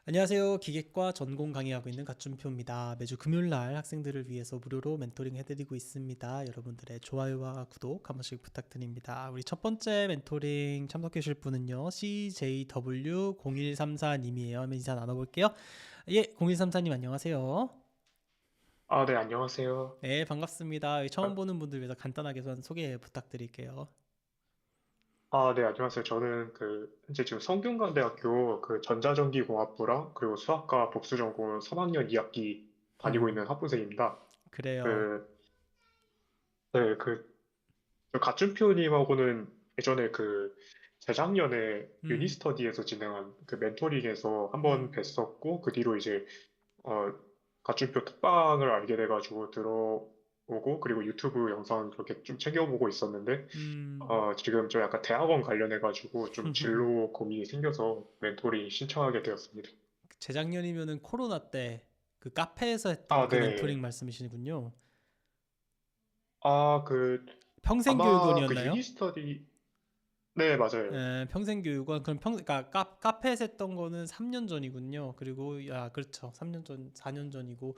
안녕하세요. 기계과 전공 강의하고 있는 갓준표입니다. 매주 금요일 날 학생들을 위해서 무료로 멘토링 해드리고 있습니다. 여러분들의 좋아요와 구독 한 번씩 부탁드립니다. 우리 첫 번째 멘토링 참석해 주실 분은요. CJW0134님이에요. 한번 인사 나눠볼게요. 예, 0134님 안녕하세요. 네, 안녕하세요. 네, 반갑습니다. 처음 아, 보는 분들 위해서 간단하게 우선 소개 부탁드릴게요. 네, 안녕하세요. 저는 현재 지금 성균관대학교 전자전기공학부랑 그리고 수학과 복수전공 3학년 2학기 다니고 있는 학부생입니다. 그래요. 그, 네, 저 가춘표님하고는 예전에 재작년에 음, 유니스터디에서 진행한 멘토링에서 한번 음, 뵀었고, 그 뒤로 어, 가춘표 톡방을 알게 돼가지고 들어오고, 그리고 유튜브 영상 그렇게 좀 챙겨보고 있었는데, 음. 지금 좀 약간 대학원 관련해가지고 좀 진로 고민이 생겨서 멘토링 신청하게 되었습니다. 재작년이면은 코로나 때 그 카페에서 했던 그 네. 멘토링 말씀이시군요. 아, 그, 아마 평생교육원이었나요? 유니스터디, 네, 맞아요. 평생교육원. 그럼 그러니까 카페에서 했던 거는 3년 전이군요. 그리고 그렇죠. 3년 전, 4년 전이고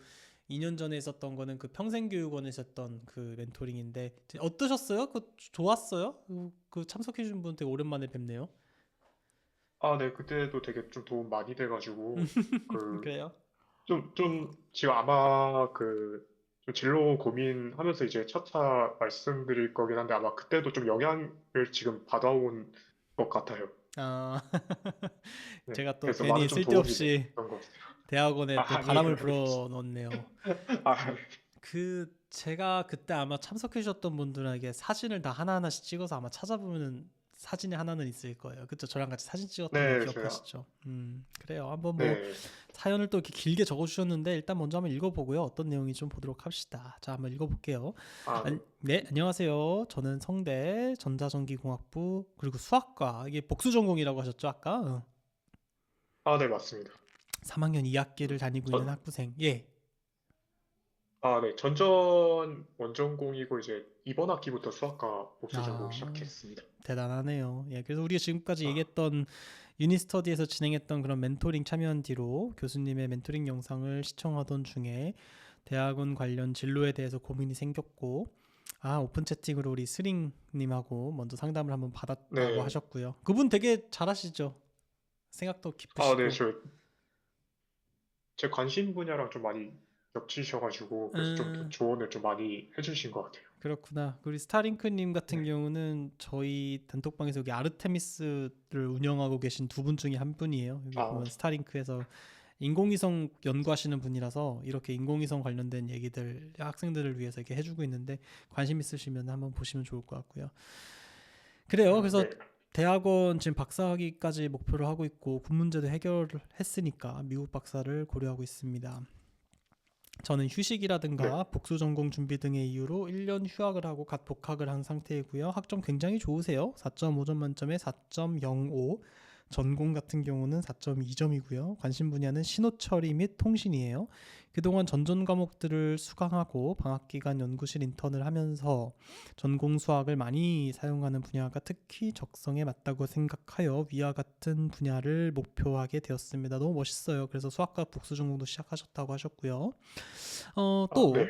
2년 전에 있었던 거는 그 평생교육원에서 했던 그 멘토링인데 어떠셨어요? 좋았어요? 그 참석해 주신 분 되게 오랜만에 뵙네요. 네, 그때도 되게 좀 도움 많이 돼가지고, 그, 그래요? 지금 아마 좀 진로 고민하면서 이제 차차 말씀드릴 거긴 한데 아마 그때도 좀 영향을 지금 받아온 것 같아요. 아, 네. 제가 또 그래서 많은 괜히 좀 도움이 쓸데없이 됐던 것 같아요. 대학원에 또 바람을 아니에요, 아니에요. 불어넣네요. 아, 제가 그때 아마 참석해 주셨던 분들에게 사진을 다 하나하나씩 찍어서 아마 찾아보면은 사진이 하나는 있을 거예요. 그쵸? 저랑 같이 사진 찍었던 거 네, 제가, 기억하시죠? 그래요. 한번 뭐 네. 사연을 또 이렇게 길게 적어주셨는데 일단 먼저 한번 읽어보고요. 어떤 내용인지 좀 보도록 합시다. 자, 한번 읽어볼게요. 네. 네, 안녕하세요. 저는 성대 전자전기공학부 그리고 수학과 이게 복수 전공이라고 하셨죠? 아까 어. 네, 맞습니다. 3학년 2학기를 음, 다니고 있는 전, 학부생. 예. 네. 전전 원전공이고 이제 이번 학기부터 수학과 복수 전공 아, 시작했습니다. 대단하네요. 예, 그래서 우리가 지금까지 아, 얘기했던 유니스터디에서 진행했던 그런 멘토링 참여한 뒤로 교수님의 멘토링 영상을 시청하던 중에 대학원 관련 진로에 대해서 고민이 생겼고, 오픈 채팅으로 우리 스링님하고 먼저 상담을 한번 받았다고 네. 하셨고요. 그분 되게 잘하시죠? 생각도 네. 깊으시고. 제 관심 분야랑 좀 많이 겹치셔가지고, 그래서 좀 더 음, 조언을 좀 많이 해주신 것 같아요. 그렇구나. 우리 스타링크님 같은 네. 경우는 저희 단톡방에서 여기 아르테미스를 운영하고 계신 두 분 중에 한 분이에요. 여기 아, 보면 스타링크에서 인공위성 연구하시는 분이라서 이렇게 인공위성 관련된 얘기들 학생들을 위해서 이렇게 해주고 있는데 관심 있으시면 한번 보시면 좋을 것 같고요. 그래요. 그래서 네. 대학원 지금 박사학위까지 목표로 하고 있고 군 문제도 해결을 했으니까 미국 박사를 고려하고 있습니다. 저는 네. 휴식이라든가 복수 전공 준비 등의 이유로 1년 휴학을 하고 갓 복학을 한 상태이고요. 학점 굉장히 좋으세요. 4.5점 만점에 4.05. 전공 같은 경우는 4.2점이고요. 관심 분야는 신호처리 및 통신이에요. 그동안 전전 과목들을 수강하고 방학 기간 연구실 인턴을 하면서 전공 수학을 많이 사용하는 분야가 특히 적성에 맞다고 생각하여 위와 같은 분야를 목표하게 되었습니다. 너무 멋있어요. 그래서 수학과 복수 전공도 시작하셨다고 하셨고요. 또 네.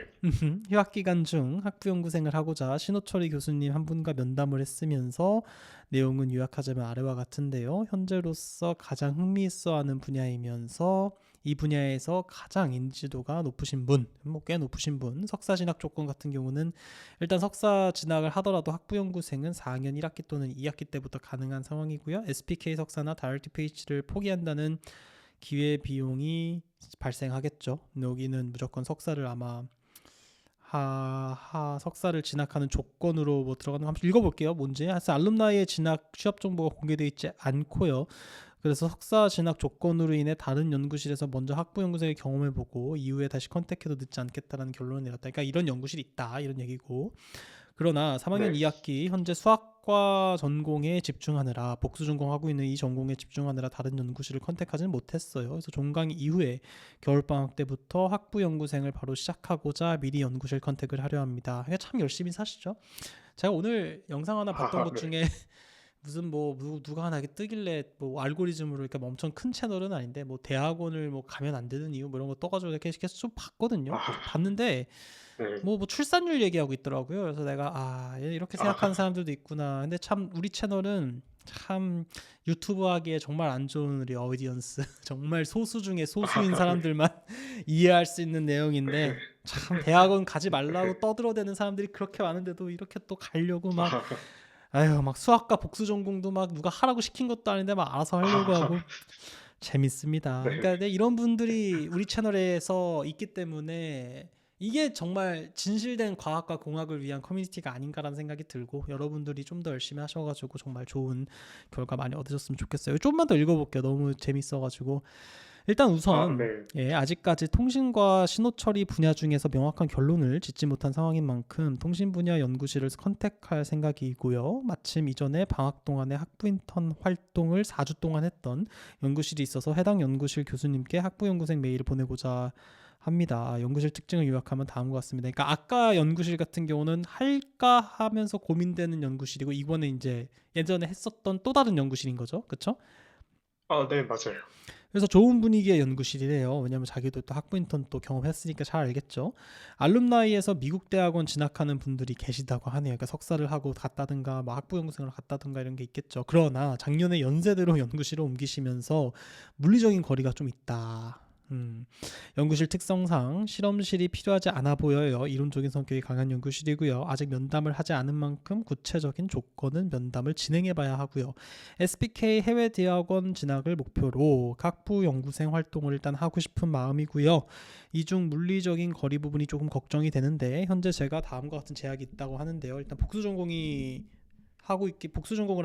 휴학 기간 중 학부연구생을 하고자 신호철이 교수님 한 분과 면담을 했으면서 내용은 요약하자면 아래와 같은데요. 현재로서 가장 흥미있어하는 분야이면서 이 분야에서 가장 인지도가 높으신 분, 뭐 꽤 높으신 분, 석사 진학 조건 같은 경우는 일단 석사 진학을 하더라도 학부연구생은 4학년 1학기 또는 2학기 때부터 가능한 상황이고요. SPK 석사나 다이렉트 PhD를 포기한다는 기회 비용이 발생하겠죠. 여기는 무조건 석사를 아마 석사를 진학하는 조건으로 뭐 들어가는 거 한번 읽어볼게요. 뭔지. 사실 알룸나이의 진학 취업 정보가 공개되어 있지 않고요. 그래서 석사 진학 조건으로 인해 다른 연구실에서 먼저 학부 연구생을 경험해보고 이후에 다시 컨택해도 늦지 않겠다라는 결론을 내렸다. 그러니까 이런 연구실이 있다 이런 얘기고. 그러나 3학년 네. 2학기 현재 수학과 전공에 집중하느라 복수 전공하고 있는 이 전공에 집중하느라 다른 연구실을 컨택하지는 못했어요. 그래서 종강 이후에 겨울방학 때부터 학부 연구생을 바로 시작하고자 미리 연구실 컨택을 하려 합니다. 참 열심히 사시죠. 제가 오늘 영상 하나 봤던 것 네. 중에 무슨 뭐 누가 하나 이렇게 뜨길래 뭐 알고리즘으로 이렇게 뭐 엄청 큰 채널은 아닌데 뭐 대학원을 뭐 가면 안 되는 이유 뭐 이런 거 떠가지고 이렇게 계속 좀 봤거든요. 그래서 아, 봤는데 네. 뭐 출산율 얘기하고 있더라고요. 그래서 내가 이렇게 생각하는 아, 사람들도 있구나. 근데 참 우리 채널은 참 유튜브 하기에 정말 안 좋은 우리 어디언스 정말 소수 중에 소수인 네. 사람들만 이해할 수 있는 네. 내용인데 참 대학원 가지 말라고 네. 떠들어대는 사람들이 그렇게 많은데도 이렇게 또 가려고 막 아, 아유 막 수학과 복수 전공도 막 누가 하라고 시킨 것도 아닌데 막 알아서 하려고 하고 재밌습니다. 네. 그러니까 이런 분들이 우리 채널에서 있기 때문에 이게 정말 진실된 과학과 공학을 위한 커뮤니티가 아닌가라는 생각이 들고 여러분들이 좀 더 열심히 하셔가지고 정말 좋은 결과 많이 얻으셨으면 좋겠어요. 좀만 더 읽어볼게요. 너무 재밌어가지고 일단 아, 우선 네. 아직까지 통신과 신호 처리 분야 중에서 명확한 결론을 짓지 못한 상황인 만큼 통신 분야 연구실을 컨택할 생각이고요. 마침 이전에 방학 동안에 학부 인턴 활동을 4주 동안 했던 연구실이 있어서 해당 연구실 교수님께 학부 연구생 메일을 보내고자 합니다. 연구실 특징을 요약하면 다음과 같습니다. 그러니까 아까 연구실 같은 경우는 할까 하면서 고민되는 연구실이고 이번에 이제 예전에 했었던 또 다른 연구실인 거죠. 그렇죠? 아, 네, 맞아요. 그래서 좋은 분위기의 연구실이래요. 왜냐면 자기도 또 학부 인턴 또 경험했으니까 잘 알겠죠. 알룸나이에서 미국 대학원 진학하는 분들이 계시다고 하네요. 그러니까 석사를 하고 갔다든가 뭐 학부 연구생을 갔다든가 이런 게 있겠죠. 그러나 작년에 연세대로 연구실을 옮기시면서 물리적인 거리가 좀 있다. 연구실 특성상 실험실이 필요하지 않아 보여요. 이론적인 성격이 강한 연구실이고요. 아직 면담을 하지 않은 만큼 구체적인 조건은 면담을 진행해 봐야 하고요. SBK 해외 대학원 진학을 목표로 학부 연구생 활동을 일단 하고 싶은 마음이고요. 이 중 물리적인 거리 부분이 조금 걱정이 되는데 현재 제가 다음과 같은 제약이 있다고 하는데요. 일단 복수 전공을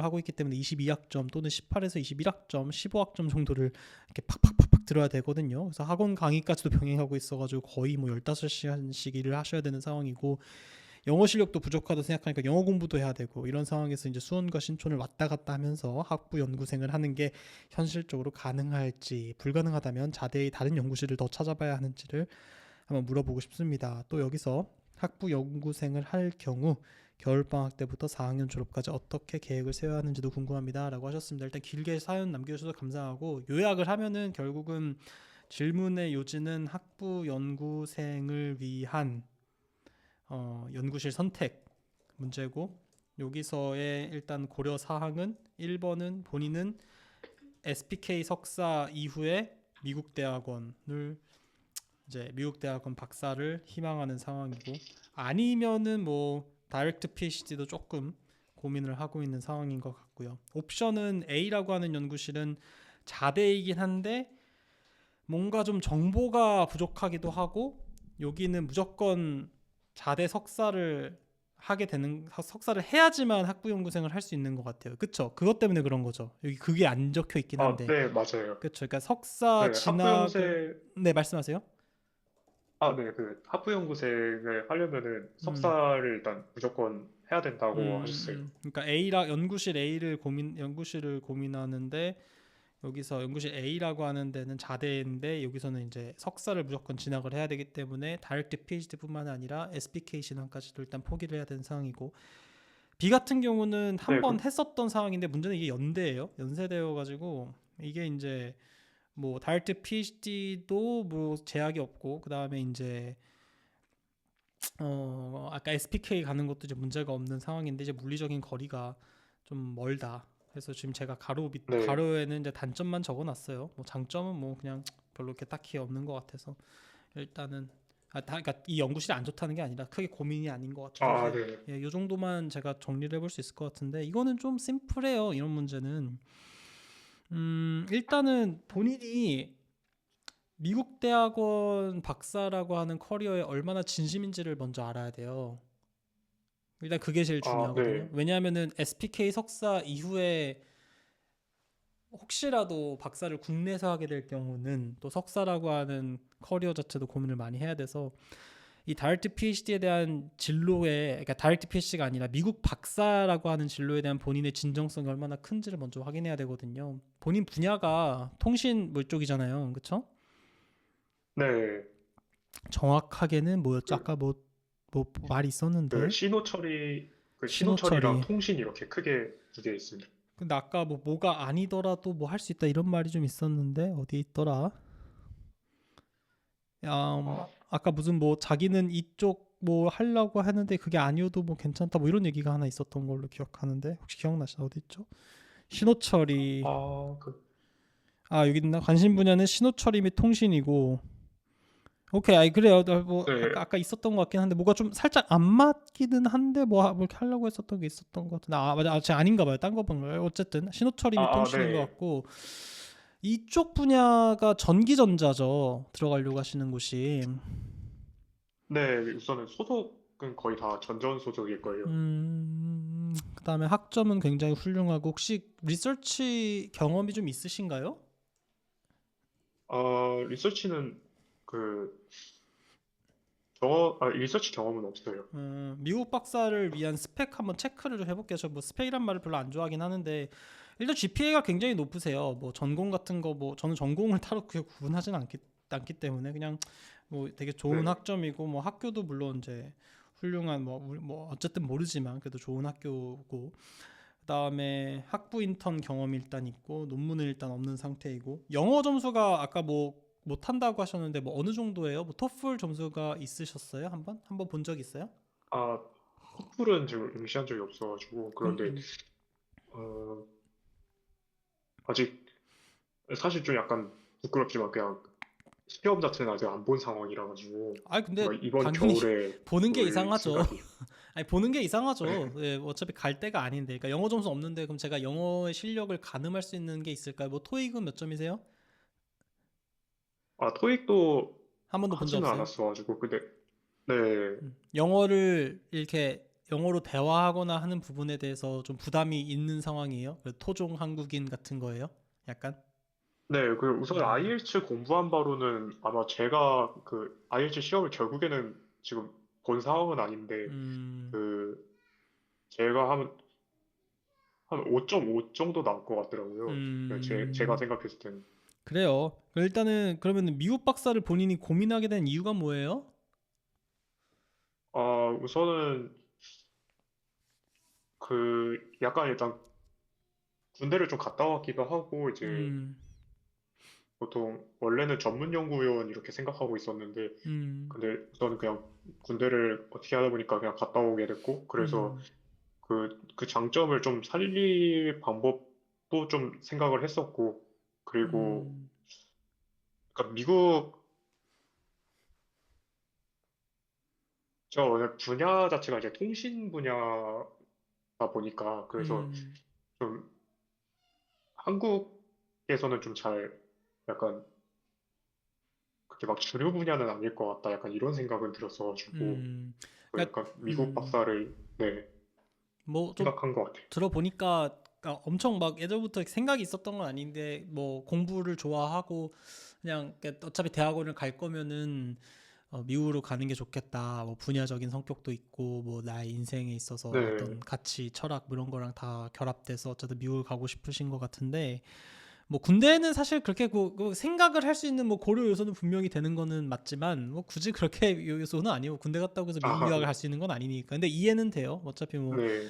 하고 있기 때문에 22학점 또는 18에서 21학점, 15학점 정도를 이렇게 팍팍팍팍 들어야 되거든요. 그래서 학원 강의까지도 병행하고 있어가지고 거의 뭐 15시간씩 일을 하셔야 되는 상황이고 영어 실력도 부족하다 생각하니까 영어 공부도 해야 되고 이런 상황에서 이제 수원과 신촌을 왔다 갔다 하면서 학부 연구생을 하는 게 현실적으로 가능할지 불가능하다면 자대의 다른 연구실을 더 찾아봐야 하는지를 한번 물어보고 싶습니다. 또 여기서 학부 연구생을 할 경우 겨울방학 때부터 4학년 졸업까지 어떻게 계획을 세워야 하는지도 궁금합니다. 라고 하셨습니다. 일단 길게 사연 남겨주셔서 감사하고 요약을 하면은 결국은 질문의 요지는 학부 연구생을 위한 연구실 선택 문제고 여기서의 일단 고려 사항은 1번은 본인은 SPK 석사 이후에 미국 대학원 박사를 희망하는 상황이고 아니면은 뭐 다이렉트 PhD도 조금 고민을 하고 있는 상황인 것 같고요. 옵션은 A라고 하는 연구실은 자대이긴 한데 뭔가 좀 정보가 부족하기도 하고 여기는 무조건 자대 석사를 해야지만 학부 연구생을 할 수 있는 것 같아요. 그쵸? 그것 때문에 그런 거죠. 여기 그게 안 적혀 있긴 아, 한데. 네, 맞아요. 그쵸? 그러니까 석사 네, 진학을 네 말씀하세요. 네, 그 학부연구생을 하려면은 음, 석사를 일단 무조건 해야 된다고 하셨어요. 그러니까 연구실을 고민하는데 여기서 연구실 A라고 하는 데는 자대인데 여기서는 이제 석사를 무조건 진학을 해야 되기 때문에 다이렉트 PhD뿐만 아니라 SPK 진학까지도 일단 포기를 해야 되는 상황이고 B 같은 경우는 한 네, 번 했었던 상황인데 문제는 이게 연대예요. 연세대여 가지고 이게 이제 뭐 다이렉트 PhD도 뭐 제약이 없고 그다음에 이제 아까 SPK 가는 것도 이제 문제가 없는 상황인데 이제 물리적인 거리가 좀 멀다. 그래서 지금 제가 네. 가로에는 이제 단점만 적어놨어요. 뭐 장점은 뭐 그냥 별로 이렇게 딱히 없는 것 같아서 일단은 그러니까 이 연구실이 안 좋다는 게 아니라 크게 고민이 아닌 것 같아서 아, 이제 네. 이 정도만 제가 정리를 해볼 수 있을 것 같은데 이거는 좀 심플해요. 이런 문제는 일단은 본인이 미국 대학원 박사라고 하는 커리어에 얼마나 진심인지를 먼저 알아야 돼요. 일단 그게 제일 아, 중요하거든요. 네. 왜냐하면은 SPK 석사 이후에 혹시라도 박사를 국내에서 하게 될 경우는 또 석사라고 하는 커리어 자체도 고민을 많이 해야 돼서 이 다이렉트 PhD에 대한 그러니까 다이렉트 PhD가 아니라 미국 박사라고 하는 진로에 대한 본인의 진정성이 얼마나 큰지를 먼저 확인해야 되거든요. 본인 분야가 통신 뭐 쪽이잖아요. 그렇죠? 네. 정확하게는 뭐였죠? 그, 아까 뭐 말이 그 있었는데 신호 처리, 그 신호 신호 처리랑 처리. 통신 이렇게 크게 두 개 있습니다. 근데 아까 뭐 뭐가 아니더라도 뭐 할 수 있다 이런 말이 좀 있었는데 어디 있더라? 아까 무슨 뭐 자기는 이쪽 뭐 하려고 하는데 그게 아니어도 뭐 괜찮다 뭐 이런 얘기가 하나 있었던 걸로 기억하는데 혹시 기억나시나? 어디 있죠? 신호처리. 아, 그, 아 여기 있나? 관심 분야는 신호처리 및 통신이고. 오케이, 아이 그래요. 뭐 네. 아까 있었던 것 같긴 한데 뭐가 좀 살짝 안 맞기는 한데 뭐 이렇게 하려고 했었던 게 있었던 것 같은데 맞아, 제가 아닌가 봐요. 딴 거 본 거예요. 어쨌든 신호처리 및 통신인 것 네. 같고 이쪽 분야가 전기전자죠. 들어가려고 하시는 곳이. 네, 우선은 소속은 거의 다 전전 소속일 거예요. 그다음에 학점은 굉장히 훌륭하고 혹시 리서치 경험이 좀 있으신가요? 리서치는 그, 리서치 경험은 없어요. 미국 박사를 위한 스펙 한번 체크를 좀 해볼게요. 저 뭐 스펙이란 말을 별로 안 좋아하긴 하는데 일단 GPA가 굉장히 높으세요. 뭐 전공 같은 거 뭐 저는 전공을 따로 그렇게 구분하진 않기 때문에 그냥 뭐 되게 좋은 네. 학점이고 뭐 학교도 물론 이제 훌륭한 뭐 어쨌든 모르지만 그래도 좋은 학교고 그다음에 학부 인턴 경험이 일단 있고 논문은 일단 없는 상태이고 영어 점수가 아까 뭐 못한다고 하셨는데 뭐 어느 정도예요? 뭐 토플 점수가 있으셨어요? 한번 본 적 있어요? 아, 토플은 지금 응시한 적이 없어가지고, 음, 그런데, 음. 어, 아직, 사실 좀 약간 부끄럽지만 그냥 시험 자체는 아직 안 본 상황이라 가지고, 아 근데 뭔가 이번 당연히 겨울에 보는 게 볼 이상하죠. 생각이. 아니 보는 게 이상하죠. 예, 어차피 갈 데가 아닌데. 그러니까 영어 점수 없는데 그럼 제가 영어의 실력을 가늠할 수 있는 게 있을까요? 뭐 토익은 몇 점이세요? 토익도 한 번도 본 적 하지는 없어요? 않았어가지고, 근데, 네, 영어를 이렇게 영어로 대화하거나 하는 부분에 대해서 좀 부담이 있는 상황이에요? 토종 한국인 같은 거예요? 약간? 네, 그 우선 음, IELTS 공부한 바로는 아마 제가 그 IELTS 시험을 결국에는 지금 본 상황은 아닌데, 음, 그 제가 한 5.5 정도 나올 것 같더라고요. 제가 음, 생각했을 때는. 그래요. 일단은 그러면 미국 박사를 본인이 고민하게 된 이유가 뭐예요? 우선은 그 약간 일단 군대를 좀 갔다 왔기도 하고 이제 음, 보통 원래는 전문 연구원 이렇게 생각하고 있었는데 음, 근데 저는 그냥 군대를 어떻게 하다 보니까 그냥 갔다 오게 됐고 그래서 음, 그 장점을 좀 살릴 방법도 좀 생각을 했었고 그리고 음, 그러니까 미국 저 원래 분야 자체가 이제 통신 분야다 보니까 그래서 음, 좀 한국에서는 좀 잘 약간 그렇게 막 주류 분야는 아닐 것 같다 약간 이런 생각은 들었어가지고 음. 그 그러니까 약간 미국 박사를 네 뭐 좀 생각한 것 같아요. 들어보니까 엄청 막 예전부터 생각이 있었던 건 아닌데 뭐 공부를 좋아하고 그냥 어차피 대학원을 갈 거면은 미국으로 가는 게 좋겠다. 뭐 분야적인 성격도 있고 뭐 나의 인생에 있어서 네, 어떤 가치, 철학 뭐 이런 거랑 다 결합돼서 어쨌든 미국을 가고 싶으신 것 같은데 뭐 군대는 사실 그렇게 그 생각을 할 수 있는 뭐 고려 요소는 분명히 되는 거는 맞지만 뭐 굳이 그렇게 요소는 아니고 군대 갔다 오고 해서 미국 유학을 할 수 있는 건 아니니까 근데 이해는 돼요. 어차피 네,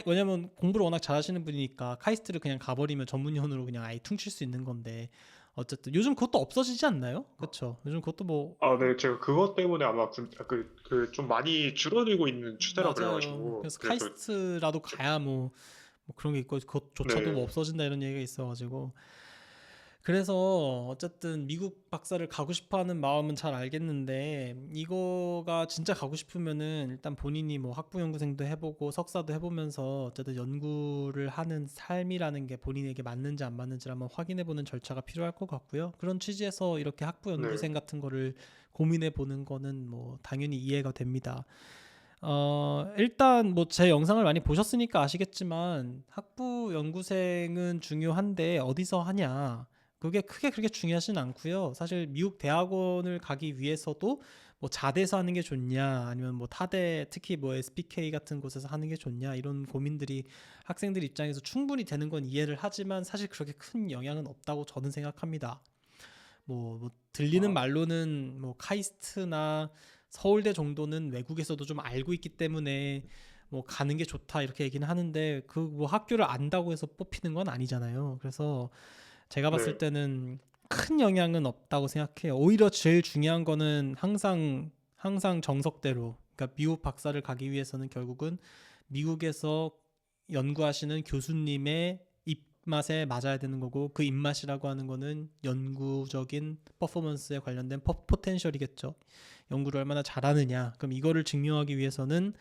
왜냐면 공부를 워낙 잘하시는 분이니까 카이스트를 그냥 가버리면 전문의원으로 그냥 아예 퉁칠 수 있는 건데 어쨌든 요즘 그것도 없어지지 않나요? 그쵸? 요즘 그것도 뭐 네, 제가 그것 때문에 아마 좀 많이 줄어들고 있는 추세라 맞아요. 그래가지고 그래서 그래서 카이스트라도 가야 뭐 그런 게 있고 그것조차도 뭐 네, 없어진다 이런 얘기가 있어가지고 그래서 어쨌든 미국 박사를 가고 싶어하는 마음은 잘 알겠는데 이거가 진짜 가고 싶으면은 일단 본인이 뭐 학부 연구생도 해보고 석사도 해보면서 어쨌든 연구를 하는 삶이라는 게 본인에게 맞는지 안 맞는지를 한번 확인해보는 절차가 필요할 것 같고요. 그런 취지에서 이렇게 학부 네, 연구생 같은 거를 고민해보는 거는 뭐 당연히 이해가 됩니다. 일단 뭐 제 영상을 많이 보셨으니까 아시겠지만 학부 연구생은 중요한데 어디서 하냐? 그게 크게 그렇게 중요하진 않고요. 사실 미국 대학원을 가기 위해서도 뭐 자대서 하는 게 좋냐, 아니면 뭐 타대 특히 뭐 SPK 같은 곳에서 하는 게 좋냐 이런 고민들이 학생들 입장에서 충분히 되는 건 이해를 하지만 사실 그렇게 큰 영향은 없다고 저는 생각합니다. 뭐 들리는 아, 말로는 뭐 카이스트나 서울대 정도는 외국에서도 좀 알고 있기 때문에 뭐 가는 게 좋다 이렇게 얘기는 하는데 그 뭐 학교를 안다고 해서 뽑히는 건 아니잖아요. 그래서 제가 봤을 네, 때는 큰 영향은 없다고 생각해요. 오히려 제일 중요한 거는 항상 정석대로, 그러니까 미국 박사를 가기 위해서는 결국은 미국에서 연구하시는 교수님의 입맛에 맞아야 되는 거고, 그 입맛이라고 하는 거는 연구적인 퍼포먼스에 관련된 포텐셜이겠죠. 연구를 얼마나 잘하느냐. 그럼 이거를 증명하기 위해서는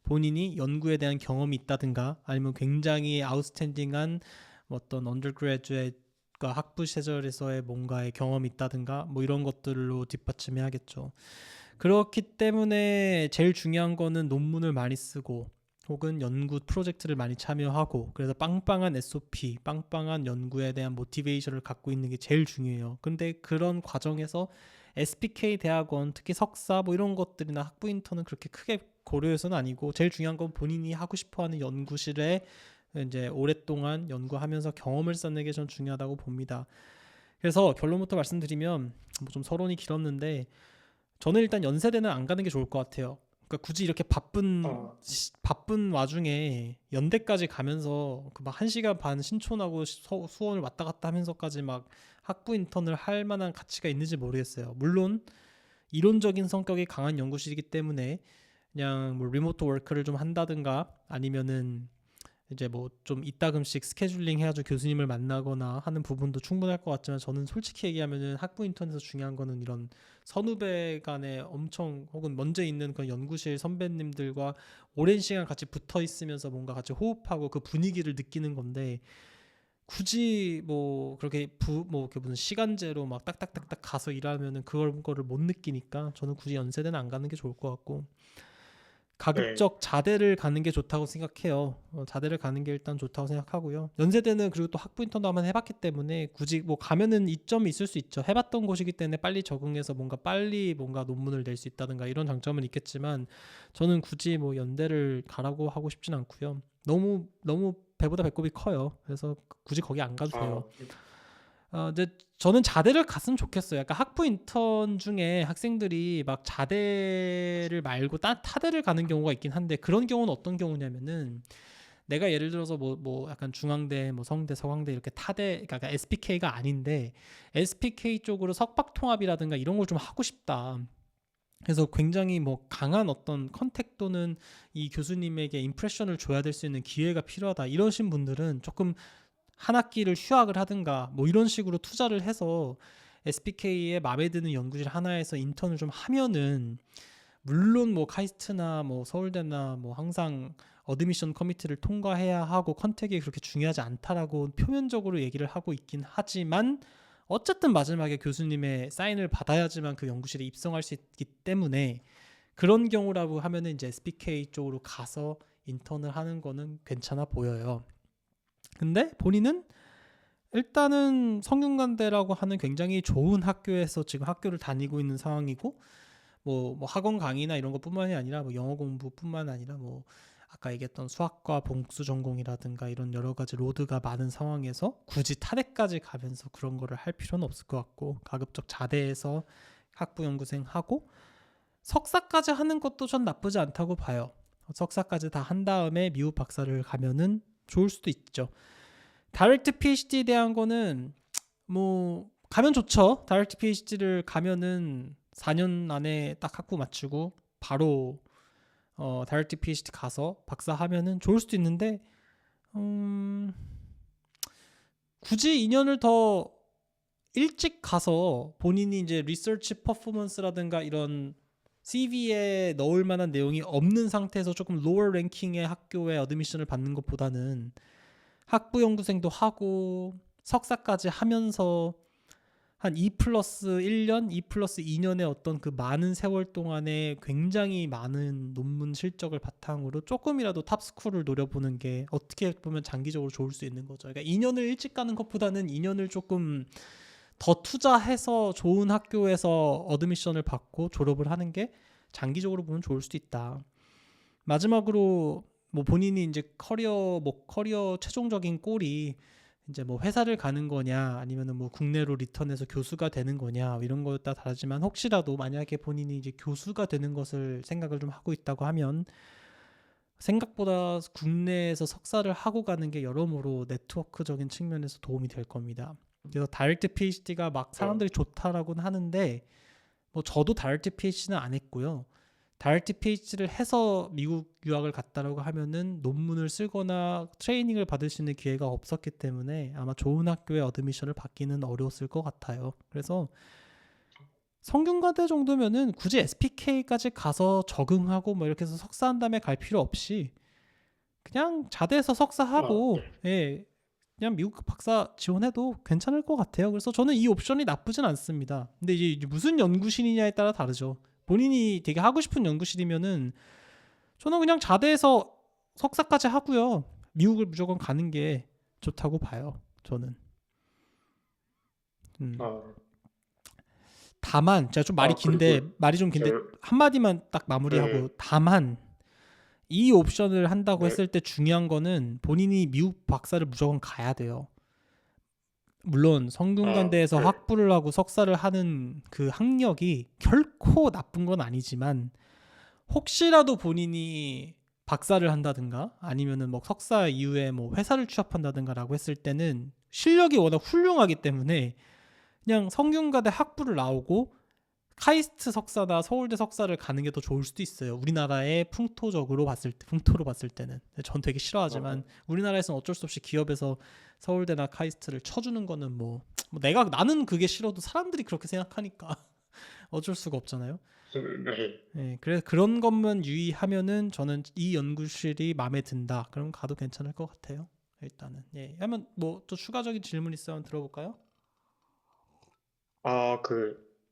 본인이 연구에 대한 경험이 있다든가 아니면 굉장히 아웃스탠딩한 어떤 언더그래주에이트과 학부 시절에서의 뭔가의 경험이 있다든가 뭐 이런 것들로 뒷받침해야겠죠. 그렇기 때문에 제일 중요한 거는 논문을 많이 쓰고 혹은 연구 프로젝트를 많이 참여하고, 그래서 빵빵한 SOP, 빵빵한 연구에 대한 모티베이션을 갖고 있는 게 제일 중요해요. 근데 그런 과정에서 SPK 대학원, 특히 석사 뭐 이런 것들이나 학부 인턴은 그렇게 크게 고려해서는 아니고, 제일 중요한 건 본인이 하고 싶어하는 연구실에 이제 오랫동안 연구하면서 경험을 쌓는 게 전 중요하다고 봅니다. 그래서 결론부터 말씀드리면 뭐 좀 서론이 길었는데, 저는 일단 연세대는 안 가는 게 좋을 것 같아요. 그러니까 굳이 이렇게 어, 바쁜 와중에 연대까지 가면서 그 막 1시간 반 신촌하고 수원을 왔다 갔다 하면서까지 막 학부 인턴을 할 만한 가치가 있는지 모르겠어요. 물론 이론적인 성격이 강한 연구실이기 때문에 그냥 뭐 리모트 워크를 좀 한다든가 아니면은 이제 뭐 좀 이따금씩 스케줄링 해가지고 교수님을 만나거나 하는 부분도 충분할 것 같지만, 저는 솔직히 얘기하면은 학부 인턴에서 중요한 거는 이런 선후배 간에 엄청 혹은 먼저 있는 그 연구실 선배님들과 오랜 시간 같이 붙어 있으면서 뭔가 같이 호흡하고 그 분위기를 느끼는 건데, 굳이 뭐 그렇게 뭐 이렇게 무슨 시간제로 막 딱딱딱딱 가서 일하면은 그걸 거를 못 느끼니까 저는 굳이 연세대는 안 가는 게 좋을 것 같고, 네, 가급적 자대를 가는 게 좋다고 생각해요. 자대를 가는 게 일단 좋다고 생각하고요. 연세대는 그리고 또 학부 인턴도 한번 해봤기 때문에 굳이 뭐 가면은 이점이 있을 수 있죠. 해봤던 곳이기 때문에 빨리 적응해서 뭔가 빨리 뭔가 논문을 낼 수 있다든가 이런 장점은 있겠지만, 저는 굳이 뭐 연대를 가라고 하고 싶진 않고요. 너무 배보다 배꼽이 커요. 그래서 굳이 거기 안 가도 돼요. 아, 근데 저는 자대를 갔으면 좋겠어요. 약간 학부 인턴 중에 학생들이 막 자대를 말고 타대를 가는 경우가 있긴 한데, 그런 경우는 어떤 경우냐면은 내가 예를 들어서 뭐 약간 중앙대, 뭐 성대, 서강대 이렇게 타대, 그러니까 SPK가 아닌데 SPK 쪽으로 석박 통합이라든가 이런 걸 좀 하고 싶다. 그래서 굉장히 뭐 강한 어떤 컨택 또는 이 교수님에게 임프레션을 줘야 될 수 있는 기회가 필요하다. 이러신 분들은 조금 한 학기를 휴학을 하든가 뭐 이런 식으로 투자를 해서 SPK에 마음에 드는 연구실 하나에서 인턴을 좀 하면은, 물론 뭐 카이스트나 뭐 서울대나 뭐 항상 어드미션 커미티를 통과해야 하고 컨택이 그렇게 중요하지 않다라고 표면적으로 얘기를 하고 있긴 하지만, 어쨌든 마지막에 교수님의 사인을 받아야지만 그 연구실에 입성할 수 있기 때문에, 그런 경우라고 하면은 이제 SPK 쪽으로 가서 인턴을 하는 거는 괜찮아 보여요. 근데 본인은 일단은 성균관대라고 하는 굉장히 좋은 학교에서 지금 학교를 다니고 있는 상황이고, 뭐 학원 강의나 이런 것뿐만이 아니라 뭐 영어 공부뿐만 아니라 뭐 아까 얘기했던 수학과 봉수 전공이라든가 이런 여러 가지 로드가 많은 상황에서 굳이 타대까지 가면서 그런 거를 할 필요는 없을 것 같고, 가급적 자대에서 학부 연구생 하고 석사까지 하는 것도 전 나쁘지 않다고 봐요. 석사까지 다 한 다음에 미국 박사를 가면은 좋을 수도 있죠. 다이렉트 PhD 대한 거는 뭐 가면 좋죠. 다이렉트 PhD를 가면은 4년 안에 딱 학부 마치고 바로 다이렉트 PhD 가서 박사 하면은 좋을 수도 있는데, 음, 굳이 2년을 더 일찍 가서 본인이 이제 리서치 퍼포먼스라든가 이런 CV에 넣을 만한 내용이 없는 상태에서 조금 로어 랭킹의 학교에 어드미션을 받는 것보다는 학부 연구생도 하고 석사까지 하면서 한 2 플러스 1년, 2 플러스 2년의 어떤 그 많은 세월 동안에 굉장히 많은 논문 실적을 바탕으로 조금이라도 탑스쿨을 노려보는 게 어떻게 보면 장기적으로 좋을 수 있는 거죠. 그러니까 2년을 일찍 가는 것보다는 2년을 조금 더 투자해서 좋은 학교에서 어드미션을 받고 졸업을 하는 게 장기적으로 보면 좋을 수도 있다. 마지막으로 뭐 본인이 이제 커리어 최종적인 골이 이제 뭐 회사를 가는 거냐 아니면은 뭐 국내로 리턴해서 교수가 되는 거냐 이런 거에 따라 다르지만, 혹시라도 만약에 본인이 이제 교수가 되는 것을 생각을 좀 하고 있다고 하면 생각보다 국내에서 석사를 하고 가는 게 여러모로 네트워크적인 측면에서 도움이 될 겁니다. 그래서 다이렉트 PhD가 막 어, 사람들이 좋다라고는 하는데 뭐 저도 다이렉트 PhD는 안 했고요. 다이렉트 PhD를 해서 미국 유학을 갔다라고 하면은 논문을 쓰거나 트레이닝을 받을 수 있는 기회가 없었기 때문에 아마 좋은 학교에 어드미션을 받기는 어려웠을 것 같아요. 그래서 성균관대 정도면은 굳이 SPK까지 가서 적응하고 뭐 이렇게 해서 석사한 다음에 갈 필요 없이 그냥 자대에서 석사하고 네. 예, 그냥 미국 박사 지원해도 괜찮을 것 같아요. 그래서 저는 이 옵션이 나쁘진 않습니다. 근데 이제 무슨 연구실이냐에 따라 다르죠. 본인이 되게 하고 싶은 연구실이면은 저는 그냥 자대에서 석사까지 하고요. 미국을 무조건 가는 게 좋다고 봐요. 저는. 음. 아, 다만 제가 좀 말이 그리고 긴데 말이 좀 제, 긴데 한마디만 딱 네, 마무리하고 다만 이 옵션을 한다고 네, 했을 때 중요한 거는 본인이 미국 박사를 무조건 가야 돼요. 물론 성균관대에서 네, 학부를 하고 석사를 하는 그 학력이 결코 나쁜 건 아니지만 혹시라도 본인이 박사를 한다든가 아니면은 뭐 석사 이후에 뭐 회사를 취업한다든가라고 했을 때는 실력이 워낙 훌륭하기 때문에 그냥 성균관대 학부를 나오고 카이스트 석사나 서울대 석사를 가는 게 더 좋을 수도 있어요. 우리나라의 풍토적으로 봤을 때, 풍토로 봤을 때는. 전 되게 싫어하지만 어, 우리나라에서는 어쩔 수 없이 기업에서 서울대나 카이스트를 쳐주는 거는 뭐 내가 나는 그게 싫어도 사람들이 그렇게 생각하니까 어쩔 수가 없잖아요. 네. 예, 그래서 그런 것만 유의하면은 저는 이 연구실이 마음에 든다. 그럼 가도 괜찮을 것 같아요. 일단은 예. 하면 뭐 또 추가적인 질문 있으면 들어볼까요?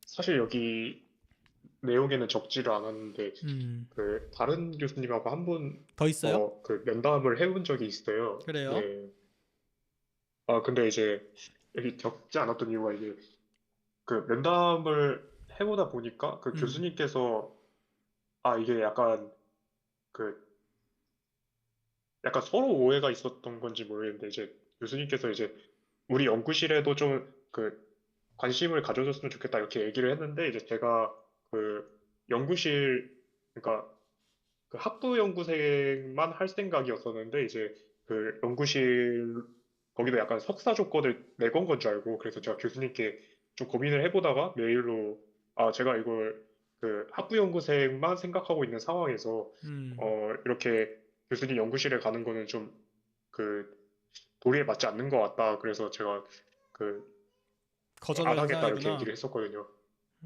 사실 여기 내용에는 적지를 않았는데, 음, 다른 교수님하고 한 번, 더 있어요? 면담을 해본 적이 있어요. 그래요? 네. 근데 이제 여기 적지 않았던 이유가 이게, 면담을 해보다 보니까 그 음, 교수님께서, 이게 그, 약간 서로 오해가 있었던 건지 모르겠는데, 이제 교수님께서 이제 우리 연구실에도 좀 관심을 가져줬으면 좋겠다 이렇게 얘기를 했는데, 이제 제가 그 연구실, 그러니까 그 학부 연구생만 할 생각이었었는데, 이제 연구실 거기도 약간 석사 조건을 내건 건 줄 알고, 그래서 제가 교수님께 좀 고민을 해보다가 메일로, 제가 이걸 학부 연구생만 생각하고 있는 상황에서 음. 이렇게 교수님 연구실에 가는 거는 좀 그 도리에 맞지 않는 것 같다. 그래서 제가 그 안 거절을 하겠다 이렇게 상황이구나. 얘기를 했었거든요.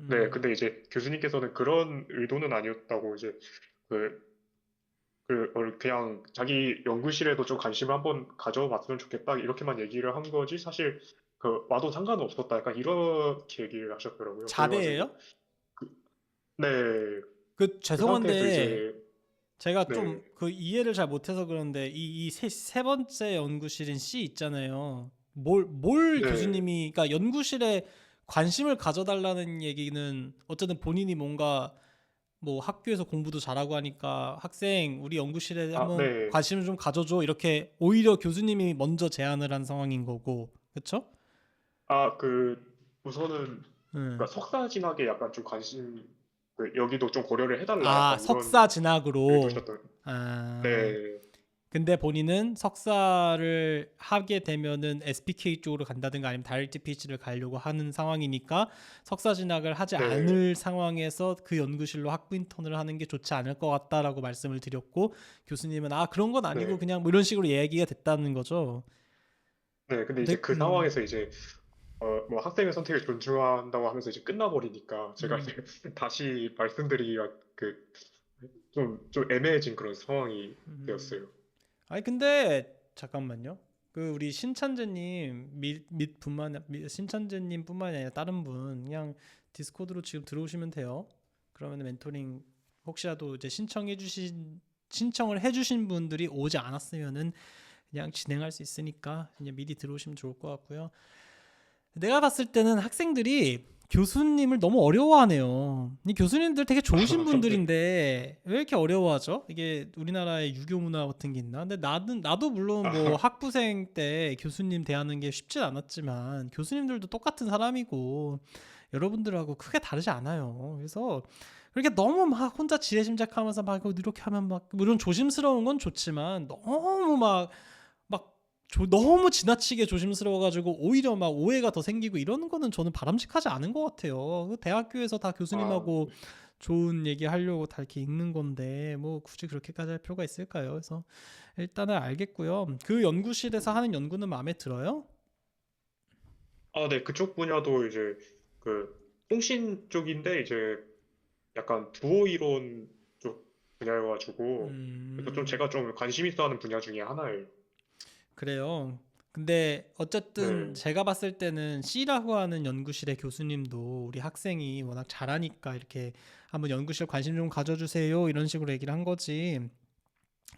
네, 음, 근데 이제 교수님께서는 그런 의도는 아니었다고, 이제 그 그냥 자기 연구실에도 좀 관심을 한번 가져봤으면 좋겠다 이렇게만 얘기를 한 거지, 사실 와도 상관은 없었다 약간 이렇게 얘기를 하셨더라고요. 자대예요? 그래가지고 그, 네, 그 그 상태에서 죄송한데 이제 제가 네, 좀 그 이해를 잘 못해서 그런데 이 세 번째 연구실인 C 있잖아요. 뭘 네, 교수님이 그러니까 연구실에 관심을 가져달라는 얘기는 어쨌든 본인이 뭔가 뭐 학교에서 공부도 잘하고 하니까 학생 우리 연구실에 한번 네, 관심을 좀 가져줘 이렇게 오히려 교수님이 먼저 제안을 한 상황인 거고 그쵸? 우선은 음. 그러니까 석사 진학에 약간 좀 관심, 여기도 좀 고려를 해달라 아 약간 석사 이런 진학으로 의도셨던. 아 네, 근데 본인은 석사를 하게 되면은 SPK 쪽으로 간다든가 아니면 다이렉트 PhD를 가려고 하는 상황이니까 석사 진학을 하지 네, 않을 상황에서 그 연구실로 학부 인턴을 하는 게 좋지 않을 것 같다라고 말씀을 드렸고 교수님은 아 그런 건 아니고 네, 그냥 뭐 이런 식으로 얘기가 됐다는 거죠. 네. 근데 근데 이제 그 상황에서 이제 뭐 학생의 선택을 존중한다고 하면서 이제 끝나버리니까 제가 이제 다시 말씀드리기가 좀 애매해진 그런 상황이 음. 되었어요. 아니 근데 잠깐만요. 그 우리 신찬재님 신찬재님뿐만이 아니라 다른 분 그냥 디스코드로 지금 들어오시면 돼요. 그러면 멘토링 혹시라도 이제 신청을 해주신 분들이 오지 않았으면은 그냥 진행할 수 있으니까 그냥 미리 들어오시면 좋을 것 같고요. 내가 봤을 때는 학생들이 교수님을 너무 어려워하네요. 이 교수님들 되게 좋으신 네. 분들인데 왜 이렇게 어려워하죠? 이게 우리나라의 유교 문화 같은 게 있나? 근데 나도 물론 뭐 아, 학부생 때 교수님 대하는 게 쉽진 않았지만 교수님들도 똑같은 사람이고 여러분들하고 크게 다르지 않아요. 그래서 그렇게 너무 막 혼자 지레짐작하면서 막 이렇게 하면 막 물론 조심스러운 건 좋지만 너무 막 너무 지나치게 조심스러워가지고 오히려 막 오해가 더 생기고 이러는 거는 저는 바람직하지 않은 것 같아요. 그 대학교에서 다 아, 교수님하고 좋은 얘기 하려고 다 이렇게 읽는 건데 뭐 굳이 그렇게까지 할 필요가 있을까요? 그래서 일단은 알겠고요. 그 연구실에서 하는 연구는 마음에 들어요? 네, 그쪽 분야도 이제 그 통신 쪽인데 이제 약간 부호 이론 쪽 분야여가지고 그래서 좀 음, 제가 좀 관심 있어 하는 분야 중에 하나예요. 그래요. 근데 어쨌든 네, 제가 봤을 때는 C라고 하는 연구실의 교수님도 우리 학생이 워낙 잘하니까 이렇게 한번 연구실 관심 좀 가져주세요 이런 식으로 얘기를 한 거지.